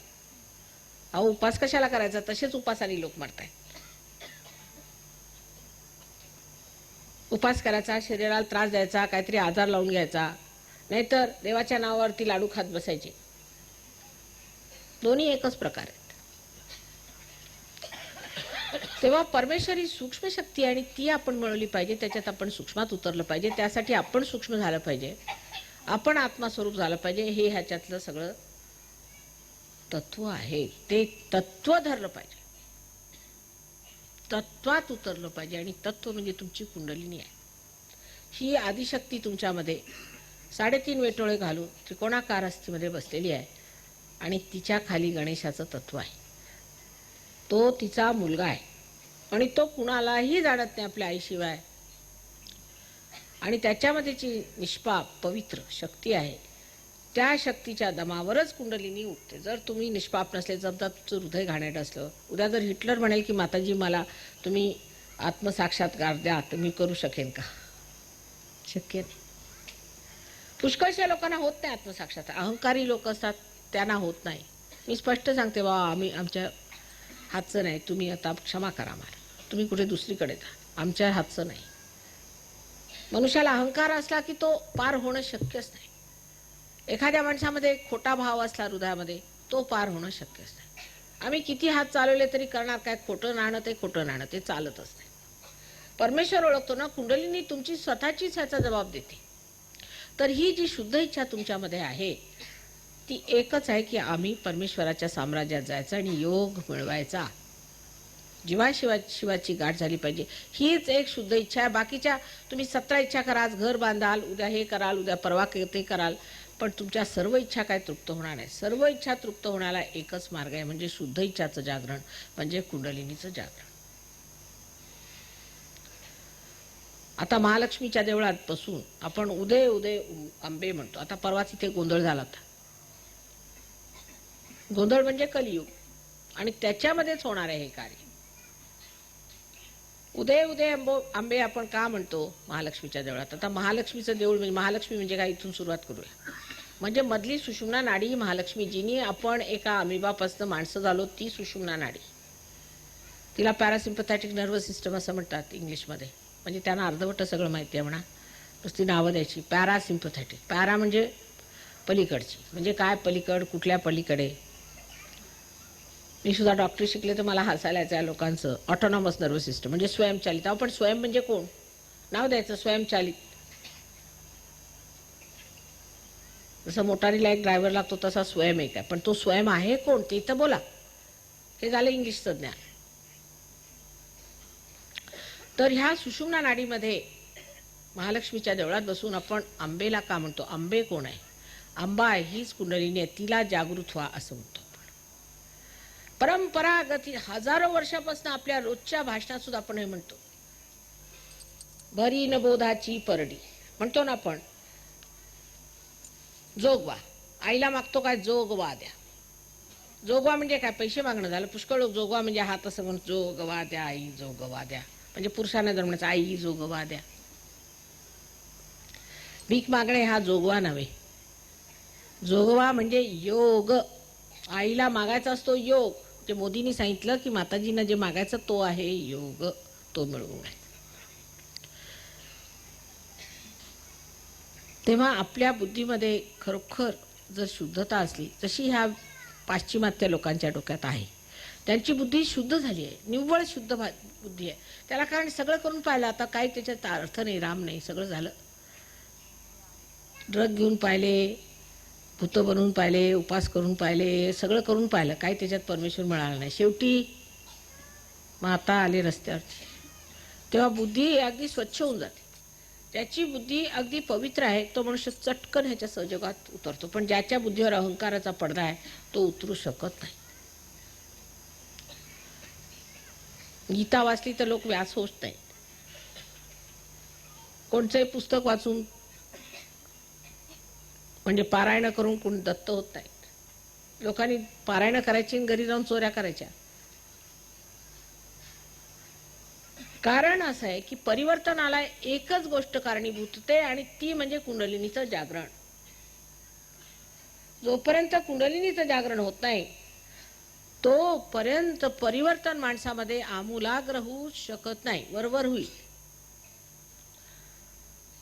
अहो उपास कशाला करायचा? तसेच उपासाने लोक मरतायत. उपास करायचा, शरीराला त्रास द्यायचा, काहीतरी आजार लावून घ्यायचा, नाहीतर देवाच्या नावावरती लाडू खात बसायचे. दोन्ही एकच प्रकार आहेत. तेव्हा परमेश्वर ही सूक्ष्म शक्ती आहे आणि ती आपण मिळवली पाहिजे. त्याच्यात आपण सूक्ष्मात उतरलं पाहिजे. त्यासाठी आपण सूक्ष्म झालं पाहिजे, आपण आत्मास्वरूप झालं पाहिजे. हे ह्याच्यातलं सगळं तत्व आहे. ते तत्व धरलं पाहिजे, तत्वात उतरलं पाहिजे. आणि तत्व म्हणजे तुमची कुंडलिनी आहे. ही आदिशक्ती तुमच्यामध्ये 3.5 वेटोळे घालून त्रिकोणाकार अस्थीमध्ये बसलेली आहे आणि तिच्या खाली गणेशाचं तत्व आहे. तो तिचा मुलगा आहे आणि तो कुणालाही जाणत नाही आपल्या आईशिवाय. आणि त्याच्यामध्ये जी निष्पाप पवित्र शक्ती आहे, त्या शक्तीच्या दमावरच कुंडलिनी उठते. जर तुम्ही निष्पाप नसले, समजा तुमचं हृदय घाणेरडं असलं, उद्या जर हिटलर म्हणेल की माताजी मला तुम्ही आत्मसाक्षात्कार द्या, तर मी करू शकेन का? शक्य नाही. पुष्कळशा लोकांना होत नाही आत्मसाक्षात्कार. अहंकारी लोक असतात त्यांना होत नाही. मी स्पष्ट सांगते, बाबा आम्ही आमच्या हातचं नाही, तुम्ही आता क्षमा करा मला, तुम्ही कुठे दुसरीकडे जा, आमच्या हातचं नाही. मनुष्याला अहंकार असला की तो पार होणं शक्यच नाही. एखाद्या माणसामध्ये खोटा भाव असला हृदयामध्ये, तो पार होणं शक्यच नाही. आम्ही किती हात चालवले तरी करणार काय? खोटं नाणं ते खोटं नाणं, ते चालतच नाही. परमेश्वर ओळखतो ना, कुंडलिनी तुमची स्वतःचीच ह्याचा जबाब देते. तर ही जी शुद्ध इच्छा तुमच्यामध्ये आहे ती एकच आहे की आम्ही परमेश्वराच्या साम्राज्यात जायचं आणि योग मिळवायचा. शिवाची गाठ झाली पाहिजे, हीच एक शुद्ध इच्छा आहे. बाकीच्या तुम्ही 17 इच्छा करा, आज घर बांधाल, उद्या हे कराल, उद्या परवा ते कराल, पण तुमच्या सर्व इच्छा काय तृप्त होणार नाही. सर्व इच्छा तृप्त होण्याला एकच मार्ग आहे, म्हणजे शुद्ध इच्छाचं जागरण, म्हणजे कुंडलिनीचं जागरण. आता महालक्ष्मीच्या देवळात बसून आपण उदय उदय अंबे म्हणतो. आता परवाच इथे गोंधळ झाला होता. गोंधळ म्हणजे कलियुग, आणि त्याच्यामध्येच होणार आहे हे कार्य. उदय उदय आंबे आपण का म्हणतो महालक्ष्मीच्या देवळात? आता महालक्ष्मीचं देऊळ म्हणजे महालक्ष्मी म्हणजे काय, इथून सुरुवात करूया. म्हणजे मधली सुषुम्ना नाडी महालक्ष्मी, जिनी आपण एका अमिबापासून माणसं झालो, ती सुषुम्ना नाडी. तिला पॅरासिम्पथॅटिक नर्वस सिस्टम असं म्हणतात इंग्लिशमध्ये. म्हणजे त्यांना अर्धवट सगळं माहिती आहे म्हणा, नुसती नावं द्यायची. पॅरासिम्पथॅटिक, पॅरा म्हणजे पलीकडची, म्हणजे काय पलीकड, कुठल्या पलीकडे. मी सुद्धा डॉक्टरी शिकले तर मला हसायला यायचं आहे लोकांचं. ऑटोनॉमस नर्वस सिस्टम म्हणजे स्वयंचालित. आपण स्वयं म्हणजे कोण? नाव द्यायचं स्वयंचालित. जसं मोटारीला एक ड्रायव्हर लागतो तसा स्वयं एक आहे, पण तो स्वयं आहे कोण ते तर बोला. हे झालं इंग्लिशचं ज्ञान. तर ह्या सुषुम्ना नाडीमध्ये महालक्ष्मीच्या देवळात बसून आपण आंबेला का म्हणतो? आंबे कोण आहे? आंबा हीच कुंडलिनी आहे, तिला जागृत व्हा असं म्हणतो. परंपरागत हजारो वर्षापासून आपल्या रोजच्या भाषणात सुद्धा आपण हे म्हणतो. भरी न बोधाची परडी म्हणतो ना आपण. जोगवा, आईला मागतो काय? जोगवा द्या. जोगवा म्हणजे काय? पैसे मागणं झालं. पुष्कळ लोक जोगवा म्हणजे हात असं म्हणतो, जोगवा द्या आई, जोगवा द्या. म्हणजे पुरुषांना जर म्हणायचं आई जोगवा द्या. भीक मागणे हा जोगवा नव्हे. जोगवा म्हणजे योग. आईला मागायचा असतो योग. जे मोदींनी सांगितलं की माताजींना जे मागायचं तो आहे योग, तो मिळवून आहे. तेव्हा आपल्या बुद्धीमध्ये खरोखर जर शुद्धता असली, जशी ह्या पाश्चिमात्य लोकांच्या डोक्यात आहे, त्यांची बुद्धी शुद्ध झाली आहे, निव्वळ शुद्ध बुद्धी आहे. त्याला कारण सगळं करून पाहिलं. आता काही त्याच्यात अर्थ नाही, राम नाही, सगळं झालं. ड्रग घेऊन पाहिले, भूत बनवून पाहिले, उपास करून पाहिले, सगळं करून पाहिलं, काही त्याच्यात परमेश्वर मिळाला नाही. शेवटी माता आले रस्त्यावरती. तेव्हा बुद्धी अगदी स्वच्छ होऊन जाते. त्याची बुद्धी अगदी पवित्र आहे, तो मनुष्य चटकन ह्याच्या सहजगात उतरतो. पण ज्याच्या बुद्धीवर अहंकाराचा पडदा आहे तो उतरू शकत नाही. गीता वाचली तर लोक व्यास होत नाहीत. कोणचंही पुस्तक वाचून म्हणजे पारायण करून कोण दत्त होत नाहीत. लोकांनी पारायण करायची आणि घरी जाऊन चोऱ्या करायच्या. कारण असं आहे की परिवर्तनाला एकच गोष्ट कारणीभूत होते आणि ती म्हणजे कुंडलिनीचं जागरण. जोपर्यंत कुंडलिनीचं जागरण होत नाही तोपर्यंत परिवर्तन माणसामध्ये आमूलाग्र होऊ शकत नाही. वरवर होईल.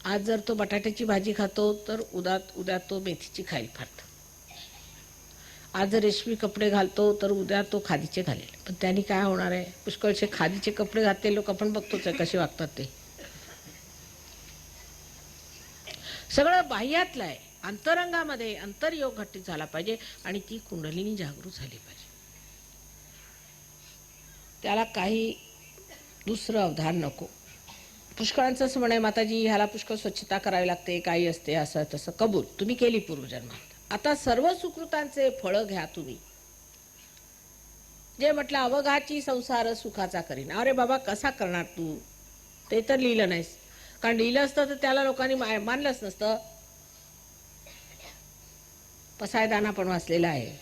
आज जर तो बटाट्याची भाजी खातो तर उद्या तो मेथीची खाईल फारत. आज जर रेशमी कपडे घालतो तर उद्या तो खादीचे घालेल. पण त्यांनी काय होणार आहे? पुष्कळचे खादीचे कपडे घातले लोक आपण बघतोच आहे कसे वागतात ते. सगळं बाह्यातलं आहे. अंतरंगामध्ये अंतर्योग घटित झाला पाहिजे आणि ती कुंडलिनी जागृत झाली पाहिजे. त्याला काही दुसरं अवधान नको. पुष्कळांचं असं म्हणे, माताजी ह्याला पुष्कळ स्वच्छता करावी लागते, काही असते, असं तसं. कबूल, तुम्ही केली पूर्वजन्मात. आता सर्व सुकृतांचे फळं घ्या तुम्ही. जे म्हटलं अवघाची संसार सुखाचा करीन. अरे बाबा कसा करणार तू? ते तर लिहिलं नाहीस. कारण लिहिलं असतं तर त्याला लोकांनी मानलंच नसतं. पसायदाना पण वाचलेला आहे.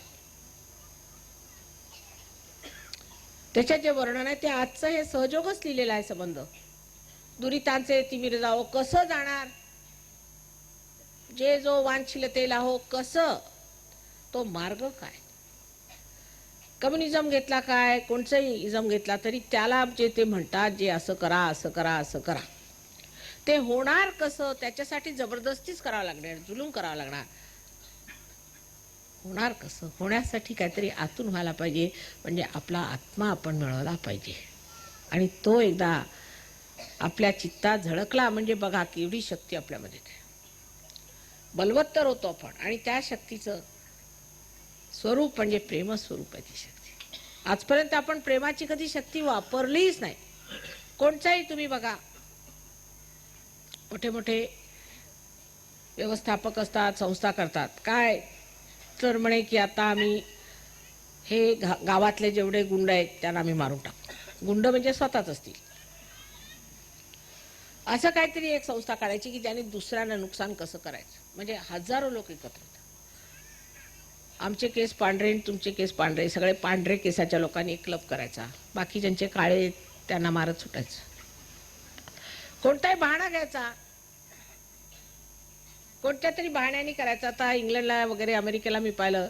त्याच्यात जे वर्णन आहे ते आजचं हे सहजोगच लिहिलेलं आहे. संबंध दुरितांचे तिमिर जावो कसं जाणार? जे जो वांछिलतेला हो कसं? तो मार्ग काय? कम्युनिझम घेतला काय, कोणचाही इझम घेतला तरी त्याला जे ते म्हणतात, जे असं करा असं करा असं करा, ते होणार कसं? त्याच्यासाठी जबरदस्तीच करावं लागणार, जुलूम करावं लागणार. होणार कसं? होण्यासाठी काहीतरी आतून व्हायला पाहिजे. म्हणजे आपला आत्मा आपण मिळवला पाहिजे. आणि तो एकदा आपल्या चित्तात झळकला म्हणजे बघा केवढी शक्ती आपल्यामध्ये. बलवत्तर होतो आपण. आणि त्या शक्तीचं स्वरूप म्हणजे प्रेमस्वरूप आहे ती शक्ती. आजपर्यंत आपण प्रेमाची कधी शक्ती वापरलीच नाही. कोणताही तुम्ही बघा, मोठे मोठे व्यवस्थापक असतात, संस्था करतात. काय तर म्हणे की आता आम्ही हे गावातले जेवढे गुंड आहेत त्यांना आम्ही मारून टाकू. गुंड म्हणजे स्वतःच असतील. असं काहीतरी एक संस्था काढायची की ज्याने दुसऱ्यांना नुकसान कसं करायचं. म्हणजे हजारो लोक एकत्र येतात. आमचे केस पांढरे, तुमचे केस पांढरे, सगळे पांढरे केसाच्या लोकांनी एक क्लब करायचा. बाकी ज्यांचे काळे त्यांना मारत सुटायचं. कोणताही बहाणा घ्यायचा, कोणत्या तरी बहाण्याने करायचा. आता इंग्लंडला वगैरे अमेरिकेला मी पाहिलं,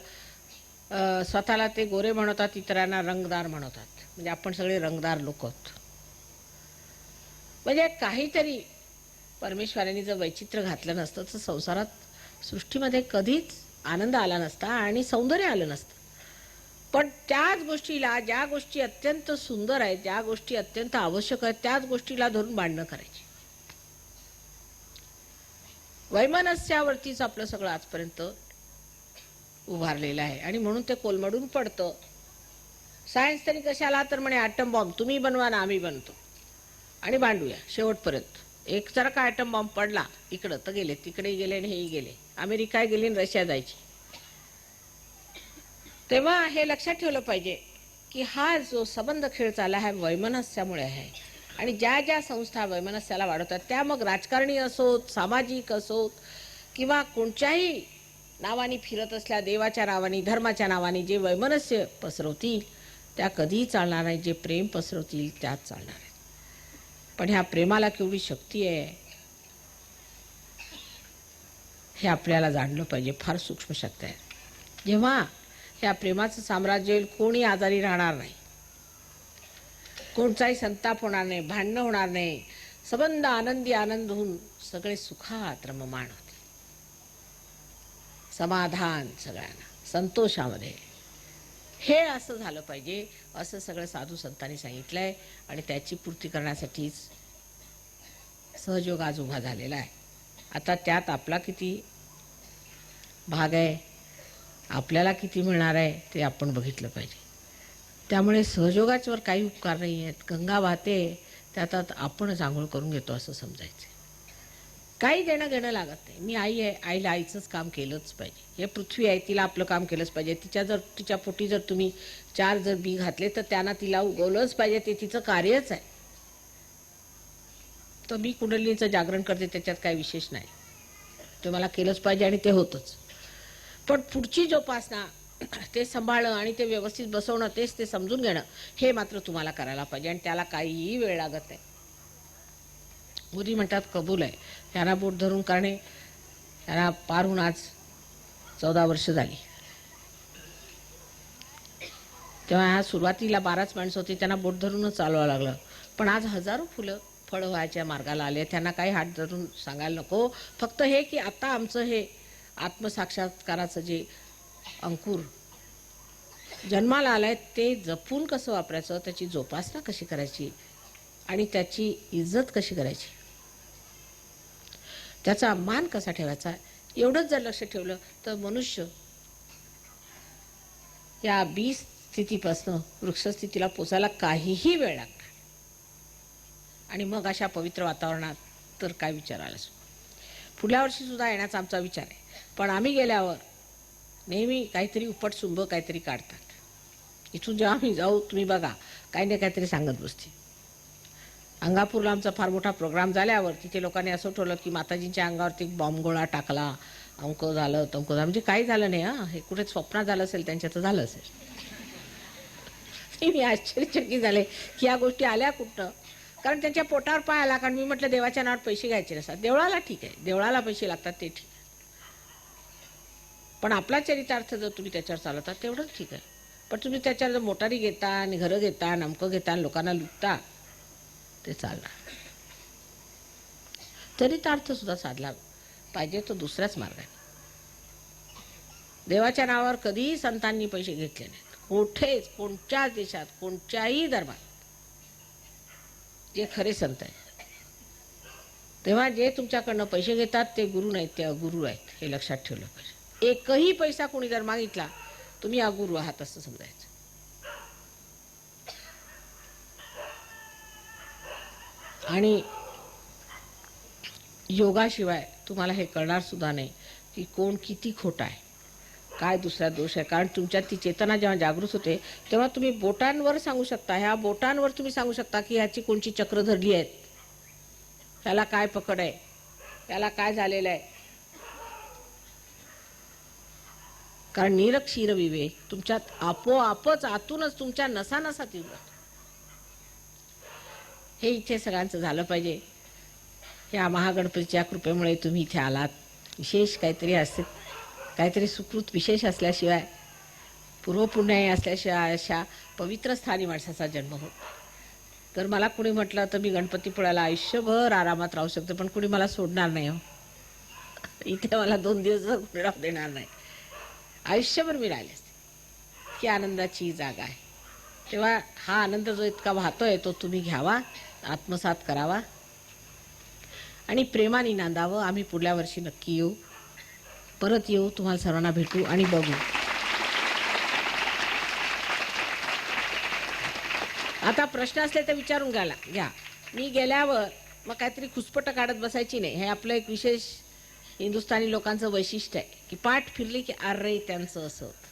स्वतःला ते गोरे म्हणतात, इतरांना रंगदार म्हणतात. म्हणजे आपण सगळे रंगदार लोक आहोत. म्हणजे काहीतरी परमेश्वराने जर वैचित्र्य घातलं नसतं तर संसारात, सृष्टीमध्ये कधीच आनंद आला नसता आणि सौंदर्य आलं नसतं. पण त्याच गोष्टीला, ज्या गोष्टी अत्यंत सुंदर आहेत, ज्या गोष्टी अत्यंत आवश्यक आहेत, त्याच गोष्टीला धरून भांडणं करायची. वैमनस्यावरतीच आपलं सगळं आजपर्यंत उभारलेलं आहे आणि म्हणून ते कोलमडून पडतं. सायन्स तरी कशाला? तर म्हणे ॲटम बॉम्ब तुम्ही बनवा ना आम्ही बनतो आणि भांडूया शेवटपर्यंत. एक जर का ॲटम बॉम्ब पडला इकडं तर गेले, तिकडे गेले आणि हेही गेले. अमेरिका गेली आणि रशिया जायची. तेव्हा हे लक्षात ठेवलं पाहिजे की हा जो संबंध खेळ चालला आहे वैमनस्यामुळे आहे. आणि ज्या ज्या संस्था वैमनस्याला वाढवतात त्या मग राजकारणी असोत, सामाजिक असोत किंवा कोणत्याही नावाने फिरत असल्या, देवाच्या नावाने, धर्माच्या नावाने जे वैमनस्य पसरवतील त्या कधीही चालणार नाही. जे प्रेम पसरवतील त्याच चालणार आहे. पण ह्या प्रेमाला केवढी शक्ती आहे हे आपल्याला जाणलं पाहिजे. फार सूक्ष्म शक्ती आहे. जेव्हा ह्या प्रेमाचं साम्राज्य येईल, कोणी आजारी राहणार नाही, कोणताही संताप होणार नाही, भांडणं होणार नाही. संबंध आनंदी आनंद होऊन सगळे सुखात रममाण होते. समाधान सगळ्यांना, संतोषामध्ये. हे असं झालं पाहिजे असं सगळं साधू संतांनी सांगितलंय. आणि त्याची पूर्ती करण्यासाठीच सहयोग आज उभा झालेला आहे. आता त्यात आपला किती भाग आहे, आपल्याला किती मिळणार आहे ते आपण बघितलं पाहिजे. त्यामुळे सहयोगाच्यावर काही उपकार नाही आहेत. गंगा वाहते त्यात आपणच आंघोळ करून घेतो असं समजायचं. काही देणं घेणं लागत नाही. मी आई आहे, आईला आईचंच काम केलंच पाहिजे. हे पृथ्वी आहे, तिला आपलं काम केलंच पाहिजे. तिच्या पोटी जर तुम्ही 4 जर बी घातले तर त्यांना तिला उगवलंच पाहिजे. ते तिचं कार्यच आहे. तर मी कुंडलिनीचं जागरण करते, त्याच्यात काही विशेष नाही. ते मला केलंच पाहिजे आणि ते होतंच. पण पुढची जोपासना, ते सांभाळणं आणि ते व्यवस्थित बसवणं, तेच ते समजून घेणं, हे मात्र तुम्हाला करायला पाहिजे आणि त्याला काहीही वेळ लागत नाही. मुली म्हणतात कबूल आहे. ह्यांना बोट धरून करणे, ह्यांना पार होऊन आज 14 वर्ष झाली. तेव्हा ह्या सुरुवातीला 12च माणसं होती, त्यांना बोट धरूनच चालवावं लागलं. पण आज हजारो फळं व्हायच्या मार्गाला आले. त्यांना काही हात धरून सांगायला नको. फक्त हे की आता आमचं हे आत्मसाक्षात्काराचं जे अंकुर जन्माला आलाय, ते जपून कसं वापरायचं, त्याची जोपासना कशी करायची आणि त्याची इज्जत कशी करायची, त्याचा मान कसा ठेवायचा, एवढंच जर लक्ष ठेवलं तर मनुष्य या बी स्थितीपासून वृक्षस्थितीला पोचायला काहीही वेळ लागणार. आणि मग अशा पवित्र वातावरणात तर काय विचारायलाच. पुढल्या वर्षी सुद्धा येण्याचा आमचा विचार आहे. पण आम्ही गेल्यावर नेहमी काहीतरी उपटसुंब काहीतरी काढतात. इथून जेव्हा आम्ही जाऊ, तुम्ही बघा, काही ना काहीतरी सांगत बसते. अंगापूरला आमचा फार मोठा प्रोग्राम झाल्यावर तिथे लोकांनी असं ठरवलं की माताजींच्या अंगावरती बॉम्बगोळा टाकला, अंक झालं तंक झालं. म्हणजे काही झालं नाही. हे कुठे स्वप्नात झालं असेल त्यांच्या, तर झालं असेल. मी आश्चर्यचकित झाले की या गोष्टी आल्या कुठं. कारण त्यांच्या पोटावर पाय आला. कारण मी म्हटलं देवाच्या नावावर पैसे घ्यायचे नसतात. देवळाला ठीक आहे, देवळाला पैसे लागतात ते ठीक, पण आपला चरितार्थ जर तुम्ही त्याच्यावर चालवता तेवढंच ठीक आहे. पण तुम्ही त्याच्यावर जर मोटारी घेता आणि घरं घेता, नमकं घेता आणि लोकांना लुटता, ते चालणार. चरितार्थ सुद्धा साधला पाहिजे तो दुसऱ्याच मार्गाने. देवाच्या नावावर कधीही संतांनी पैसे घेतले नाहीत. कुठेच, कोणत्याच देशात, कोणत्याही धर्मात जे खरे संत आहेत, तेव्हा जे तुमच्याकडनं पैसे घेतात ते गुरु नाहीत, ते अगुरू आहेत. हे लक्षात ठेवलं पाहिजे. एकही पैसा कोणी जर मागितला, तुम्ही अगुरू आहात असं समजायचं. आणि योगाशिवाय तुम्हाला हे कळणार सुद्धा नाही की कोण किती खोटा आहे, काय दुसरा दोष आहे. कारण तुमच्यात ती चेतना जेव्हा जागृत होते, तेव्हा तुम्ही बोटांवर सांगू शकता. ह्या बोटांवर तुम्ही सांगू शकता की ह्याची कोणची चक्र धरली आहेत, त्याला काय पकड आहे, त्याला काय झालेलं आहे. कारण निरक्षीर विवेक तुमच्यात आपोआपच आतूनच तुमच्या नसानसात येऊन जातो. हे इथे सगळ्यांचं झालं पाहिजे. या महागणपतीच्या कृपेमुळे तुम्ही इथे आलात. विशेष काहीतरी असते, काहीतरी सुकृत विशेष असल्याशिवाय, पूर्वपुण्य असल्याशिवाय अशा पवित्र स्थानी माणसाचा जन्म होत. तर मला कुणी म्हटलं तर मी गणपतीपुळ्याला आयुष्यभर आरामात राहू शकते, पण कुणी मला सोडणार नाही हो. इथे मला 2 दिवस कुणी राहू देणार नाही. आयुष्यभर मी राहिले असते. की आनंदाची जागा आहे. तेव्हा हा आनंद जो इतका वाहतोय तो तुम्ही घ्यावा, आत्मसात करावा आणि प्रेमाने नांदावं. आम्ही पुढल्या वर्षी नक्की येऊ, परत येऊ, तुम्हाला सर्वांना भेटू आणि बघू. आता प्रश्न असले तर विचारून घ्या. मी गेल्यावर मग काहीतरी खुसपट काढत बसायची नाही. हे आपलं एक विशेष हिंदुस्थानी लोकांचं वैशिष्ट्य आहे की पाठ फिरली की अरे त्यांचं असं होतं.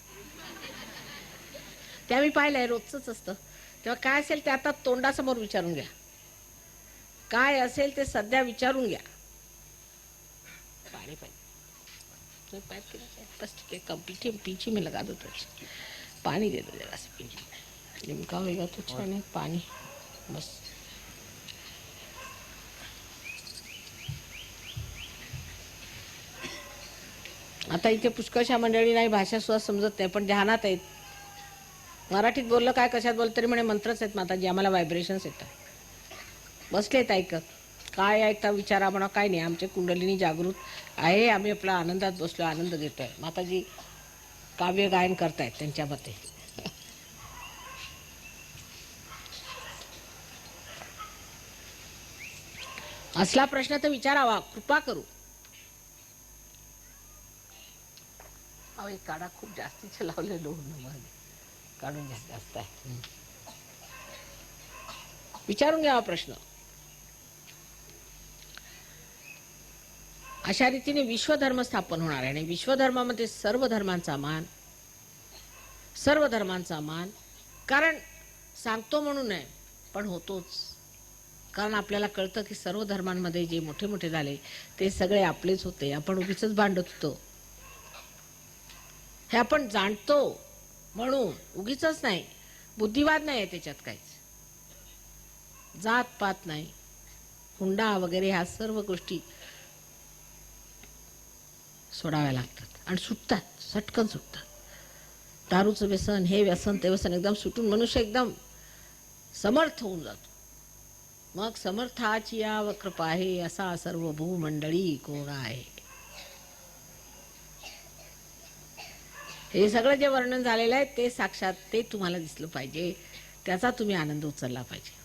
ते आम्ही पाहिलंय, रोजच असतं. तेव्हा काय असेल ते आता तोंडासमोर विचारून घ्या. काय असेल ते सध्या विचारून घ्या. पाणी पाहिजे, बस ठीक है, कम पीछे में लगा दो. तो पानी दे दो जरा सा, लिमका होगा तो छान है. पानी बस. आता इथे पुष्कळशा मंडळी नाही, भाषा सुद्धा समजत नाही, पण ध्यानात आहेत. मराठीत बोललं काय, कशात बोललं तरी म्हणे मंत्रच आहेत माताजी, आम्हाला व्हायब्रेशन्स येतात. बसलेत ऐकत. काय ऐकता विचारा म्हणा, काय नाही. आमचे कुंडलिनी जागृत आहे, आम्ही आपला आनंदात बसलो, आनंद घेतोय. माताजी काव्य गायन करतायत त्यांच्या मते. असला प्रश्न तर विचारावा, कृपा करू. अहो एक काढा, खूप जास्तीचे लावले लोण, काढून घ्या, जास्त आहे. विचारून घ्यावा प्रश्न. अशा रीतीने विश्वधर्म स्थापन होणार आहे. आणि विश्वधर्मामध्ये सर्व धर्मांचा मान, कारण सांगतो म्हणून नाही पण होतोच. कारण आपल्याला कळतं की सर्व धर्मांमध्ये जे मोठे मोठे झाले ते सगळे आपलेच होते. आपण उगीच भांडत होतो हे आपण जाणतो म्हणून, उगीच नाही. बुद्धिवाद नाही आहे त्याच्यात, काहीच जात पात नाही, हुंडा वगैरे ह्या सर्व गोष्टी सोडाव्या लागतात आणि सुटतात, सटकन सुटतात. दारूचं व्यसन, हे व्यसन ते व्यसन एकदम सुटून मनुष्य एकदम समर्थ होऊन जातो. मग समर्थाची या व कृपा आहे, असा सर्व भूमंडळी कोण आहे. हे सगळं जे वर्णन झालेलं आहे ते साक्षात ते तुम्हाला दिसलं पाहिजे, त्याचा तुम्ही आनंद उचलला पाहिजे.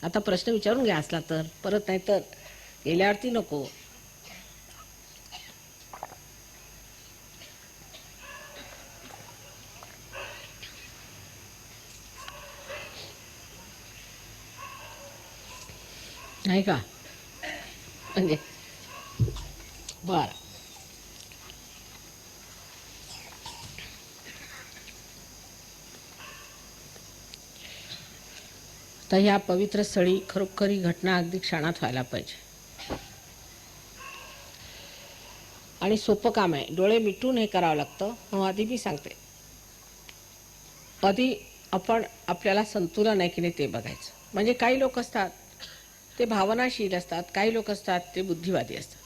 आता प्रश्न विचारून घ्या असला तर, परत नाही तर गेल्यावरती नको. नाही का? म्हणजे बर, तर ह्या पवित्र स्थळी खरोखरी घटना अगदी क्षणात व्हायला पाहिजे. आणि सोपं काम आहे, डोळे मिटून हे करावं लागतं. म्हणून आधी मी सांगते, आधी आपण आपल्याला संतुलन आहे की नाही ते बघायचं. म्हणजे काही लोक असतात ते भावनाशील असतात, काही लोक असतात ते बुद्धिवादी असतात,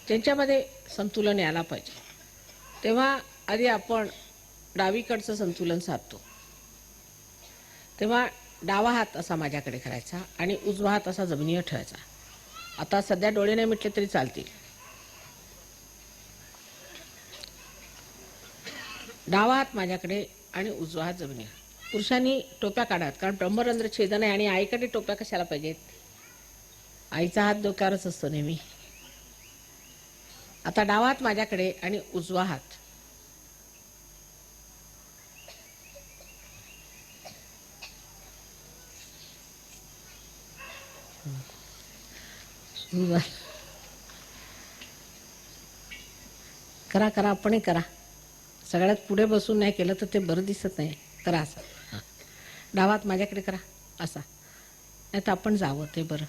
त्यांच्यामध्ये संतुलन यायला पाहिजे. तेव्हा आधी आपण डावीकडचं संतुलन साधतो. तेव्हा डावा हात असा माझ्याकडे करायचा आणि उजवा हात असा जमिनीवर ठेवायचा. आता सध्या डोळे नाही मिटले तरी चालतील. डावा हात माझ्याकडे आणि उजवा हात जमिनीवर. पुरुषांनी टोप्या काढाव्यात, कारण ब्रह्मरंध्र छेदन आहे. आणि आईकडे टोप्या कशाला पाहिजेत? आईचा हात डोक्यावरच असतो नेहमी. आता डावा हात माझ्याकडे आणि उजवा हात करा करा, आपणही करा. सगळ्यात पुढे बसून नाही केलं तर ते बरं दिसत नाही. करा असं, डावा हात माझ्याकडे करा असा, नाही तर आपण जावं ते बरं,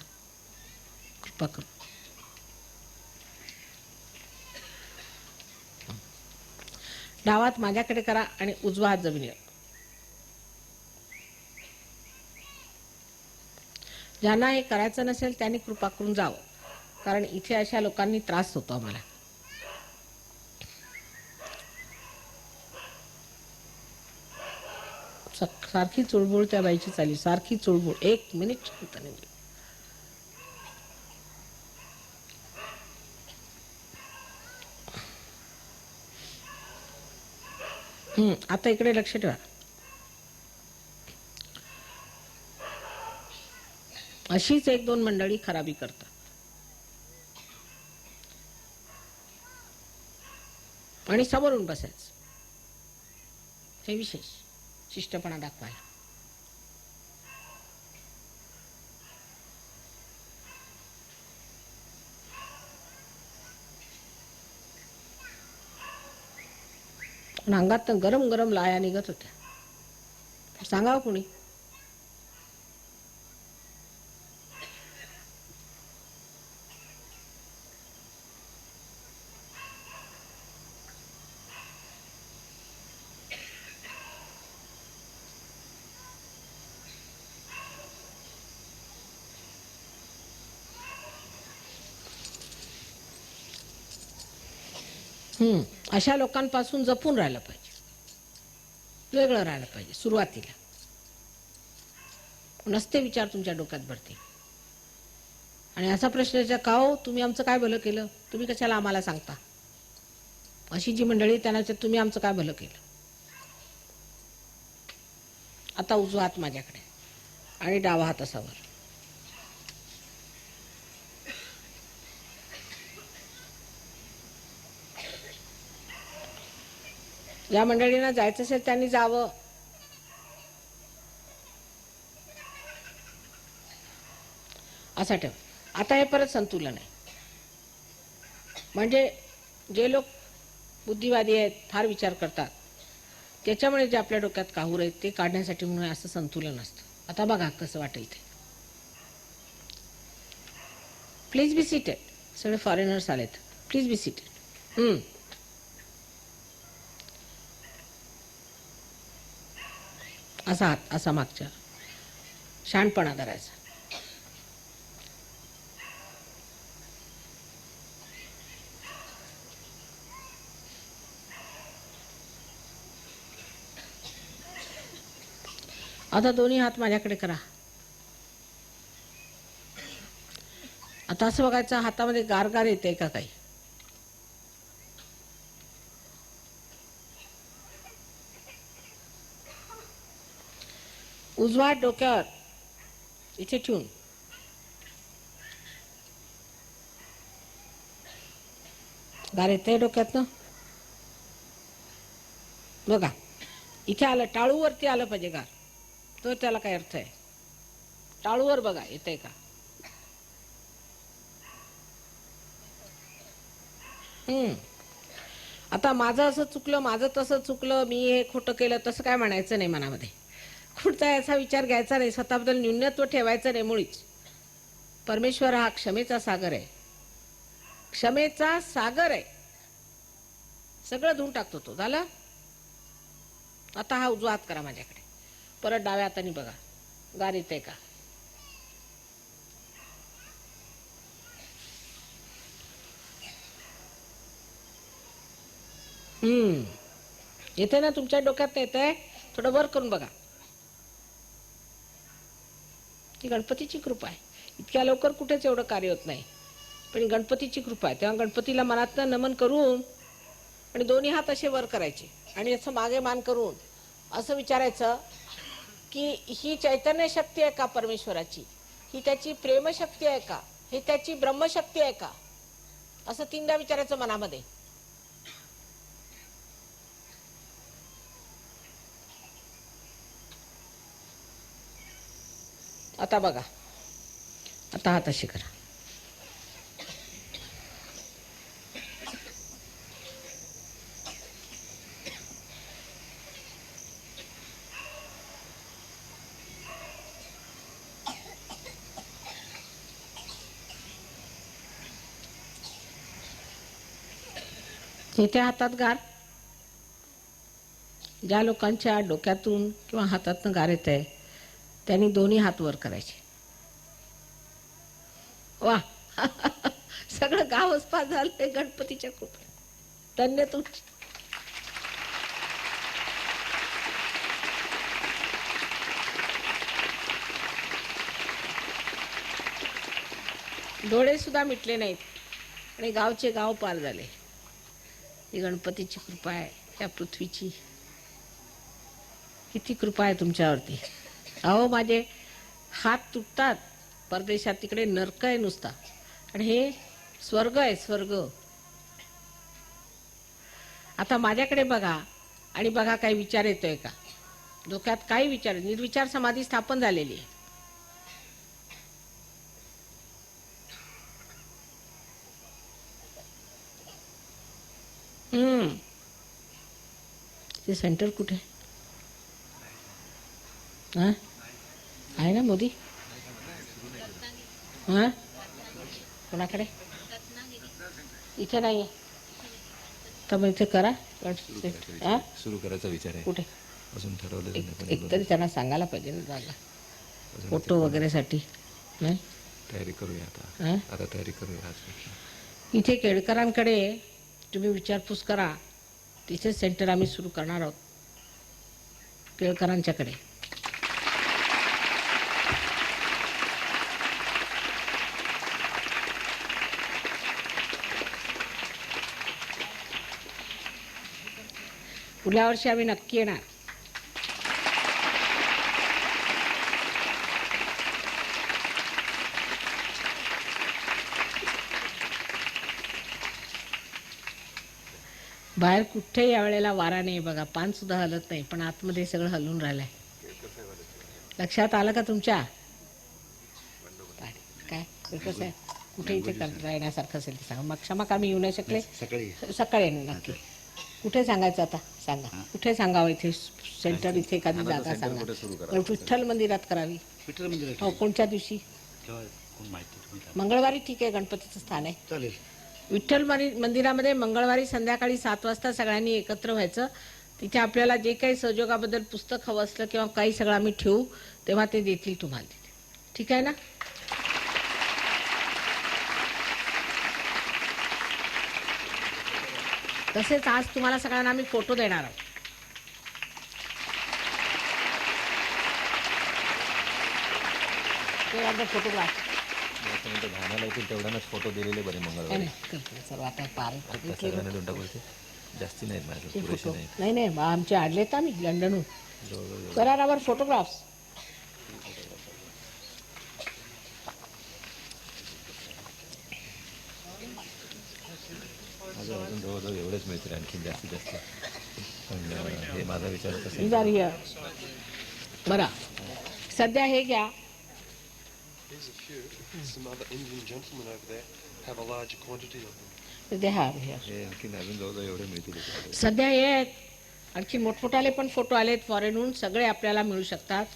कृपा करू. डावा हात माझ्याकडे करा आणि उजवा हात जमिनीवर. ज्यांना हे करायचं नसेल त्यांनी कृपा करून जावं, कारण इथे अशा लोकांनी त्रास होतो आम्हाला. सारखी चुळबुळ त्या बाईची चालली, सारखी चुळबुळ. एक मिनिट शांतने. आता इकडे लक्ष ठेवा. अशीच एक दोन मंडळी खराबी करतात. आणि समोरून बसायचं, हे विशेष शिष्टपणा दाखवायला. अंगात गरम गरम लाया निघत होत्या. सांगावं कुणी? अशा लोकांपासून जपून राहायला पाहिजे, वेगळं राहायला पाहिजे. सुरुवातीला नसते विचार तुमच्या डोक्यात भरते. आणि असा प्रश्न विचार, का हो तुम्ही आमचं काय भलं केलं, तुम्ही कशाला आम्हाला सांगता? अशी जी मंडळी त्यांना तुम्ही आमचं काय भलं केलं. आता उजवा हात माझ्याकडे आणि डावा हात असावर. ज्या मंडळींना जायचं असेल त्यांनी जावं. असा ठेव. आता हे परत संतुलन आहे. म्हणजे जे लोक बुद्धिवादी आहेत, फार विचार करतात, त्याच्यामुळे जे आपल्या डोक्यात काहूर आहेत ते काढण्यासाठी म्हणून असं संतुलन असतं. आता बघा कसं वाटेल ते. Please be seated. सगळे फॉरेनर्स आलेत. Please be seated. असा हात असा मागच्या, शहाणपणा करायचा. आता दोन्ही हात माझ्याकडे करा. आता असं बघायचं हातामध्ये गारगार येते का काही. उजवा डोक्यावर इथे ठेवून गार येते डोक्यातनं. बघा इथे आलं, टाळूवरती आलं पाहिजे गार, तर त्याला काय अर्थ आहे. टाळूवर बघा येतंय का. आता माझं असं चुकलं, माझं तसं चुकलं, मी हे खोटं केलं, तसं काय म्हणायचं नाही मनामध्ये. कुठचा याचा विचार घ्यायचा नाही, स्वतःबद्दल न्यूनत्व ठेवायचं नाही मुळीच. परमेश्वर हा क्षमेचा सागर आहे, क्षमेचा सागर आहे. सगळं धुवून टाकतो तो. झालं. आता हा उजवा हात करा माझ्याकडे. परत डाव्या हाताने बघा गार येते का. येते ना तुमच्या डोक्यात येते. थोडं वर करून बघा. ती गणपतीची कृपा आहे. इतक्या लवकर कुठेच एवढं कार्य होत नाही, पण गणपतीची कृपा आहे. तेव्हा गणपतीला मनातनं नमन करून आणि दोन्ही हात असे वर करायचे आणि असं मागे मान करून असं विचारायचं की ही चैतन्य शक्ती आहे का परमेश्वराची, ही त्याची प्रेमशक्ती आहे का, ही त्याची ब्रह्मशक्ती आहे का, असं तीनदा विचारायचं मनामध्ये. आता बघा, आता हात अशी करा. इथे हातात गार. ज्या लोकांच्या डोक्यातून किंवा हातातून गार येत आहे त्यांनी दोन्ही हात वर करायचे. वा सगळं गावच पास झालंय गणपतीच्या कृपेने. धन्य तुमची. डोळे सुद्धा मिटले नाहीत आणि गावचे गाव पार झाले. ही गणपतीची कृपा आहे. या पृथ्वीची किती कृपा आहे तुमच्यावरती. अहो माझे हात तुटतात परदेशात, तिकडे नरक आहे नुसता, आणि हे स्वर्ग आहे, स्वर्ग. आता माझ्याकडे बघा आणि बघा काही विचार येतोय का डोक्यात. काही विचार, निर्विचार समाधी स्थापन झालेली आहे. ते सेंटर कुठे आहे ना मोदी. कोणाकडे. इथे नाही आहे तर मग इथे करा. सुरू करायचा विचार आहे. कुठे अजून ठरवलं एकतरी त्यांना सांगायला पाहिजे ना जागा फोटो वगैरे साठी. नाही तयारी करूया आता. आता तयारी करूया. इथे केळकरांकडे तुम्ही विचारपूस करा. तिथे सेंटर आम्ही सुरू करणार आहोत केळकरांच्याकडे. पुढल्या वर्षी आम्ही नक्की येणार. बाहेर कुठे यावेळेला वारा नाही बघा. पान सुद्धा हलत नाही, पण आतमध्ये सगळं हलून राहिलंय. लक्षात आलं का तुमच्या. काय कसं आहे. कुठे इथे करता येण्यासारखं असेल ते सांगा. मग क्षमा का मी येऊ नाही शकले. सकाळी सकाळी येईन नक्की. कुठे सांगायचं आता सांगा. कुठे सांगावं. इथे सेंटर इथे एखादी जागा सांगा. विठ्ठल मंदिरात करावी. विठ्ठल मंदिर हो कोणत्या दिवशी. तेव्हा कोण माहिती तुम्ही सांगा. मंगळवारी ठीक आहे. गणपतीचं स्थान आहे. चालेल. विठ्ठल मंदिरामध्ये मंगळवारी संध्याकाळी 7 वाजता सगळ्यांनी एकत्र व्हायचं. तिथे आपल्याला जे काही सहयोगाबद्दल पुस्तक हवं असलं किंवा काही सगळं आम्ही ठेवू तेव्हा ते देतील तुम्हाला तिथे. ठीक आहे ना. तसेच आज तुम्हाला सगळ्यांना आम्ही फोटो देणार आहोत. ते आपलं फोटोग्राफ भावनाला येतील तेवढ्यानंच फोटो दिलेले बरे मंगळवारी. सर्व आता पार आता सगळ्यांना दोन टाकायचे. जास्ती नाहीत माझ्या ते पुरेसे फोटो नाहीत. नाही नाही आमचे आणलेत आम्ही लंडनहून. जवळजवळ करारावर फोटोग्राफ्स. माझं अजून जवळजवळ एवढेच मिळतील. आणखी जास्तीत जास्त पण हे माझा विचार तसा These are here. बरं सध्या हे घ्या. Here's a few. Some other Indian gentlemen over there have a large quantity of them. ते हा here. हे आणखी अजून जवळजवळ एवढे मिळतील याच्यामध्ये. सध्या हे आहेत. आणखी मोठमोठाले पण फोटो आलेत फॉरेनहून. सगळे आपल्याला मिळू शकतात.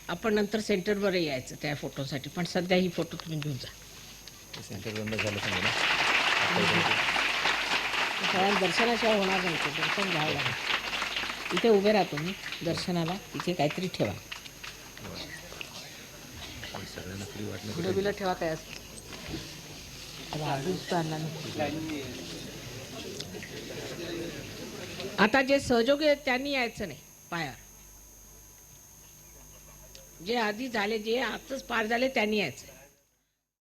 आपण नंतर सेंटरवर यायचं त्या फोटोसाठी. पण सध्या ही फोटो तुम्ही घेऊन जा. ते सेंटर बंद झालं सांगा ना. सगळ्या दर्शनाशिवाय होणार नाही. ते दर्शन घ्यावं लागेल. इथे उभे राहतो मी दर्शनाला. इथे काहीतरी ठेवा. पण सगळ्यांना फ्री वाटणं फुलं बिलं ठेवा काय असतं. आणला नाही. आता जे सहयोगी आहेत त्यांनी यायचं नाही पायावर. जे आधी झाले जे आताच पार झाले त्यांनी यायचं.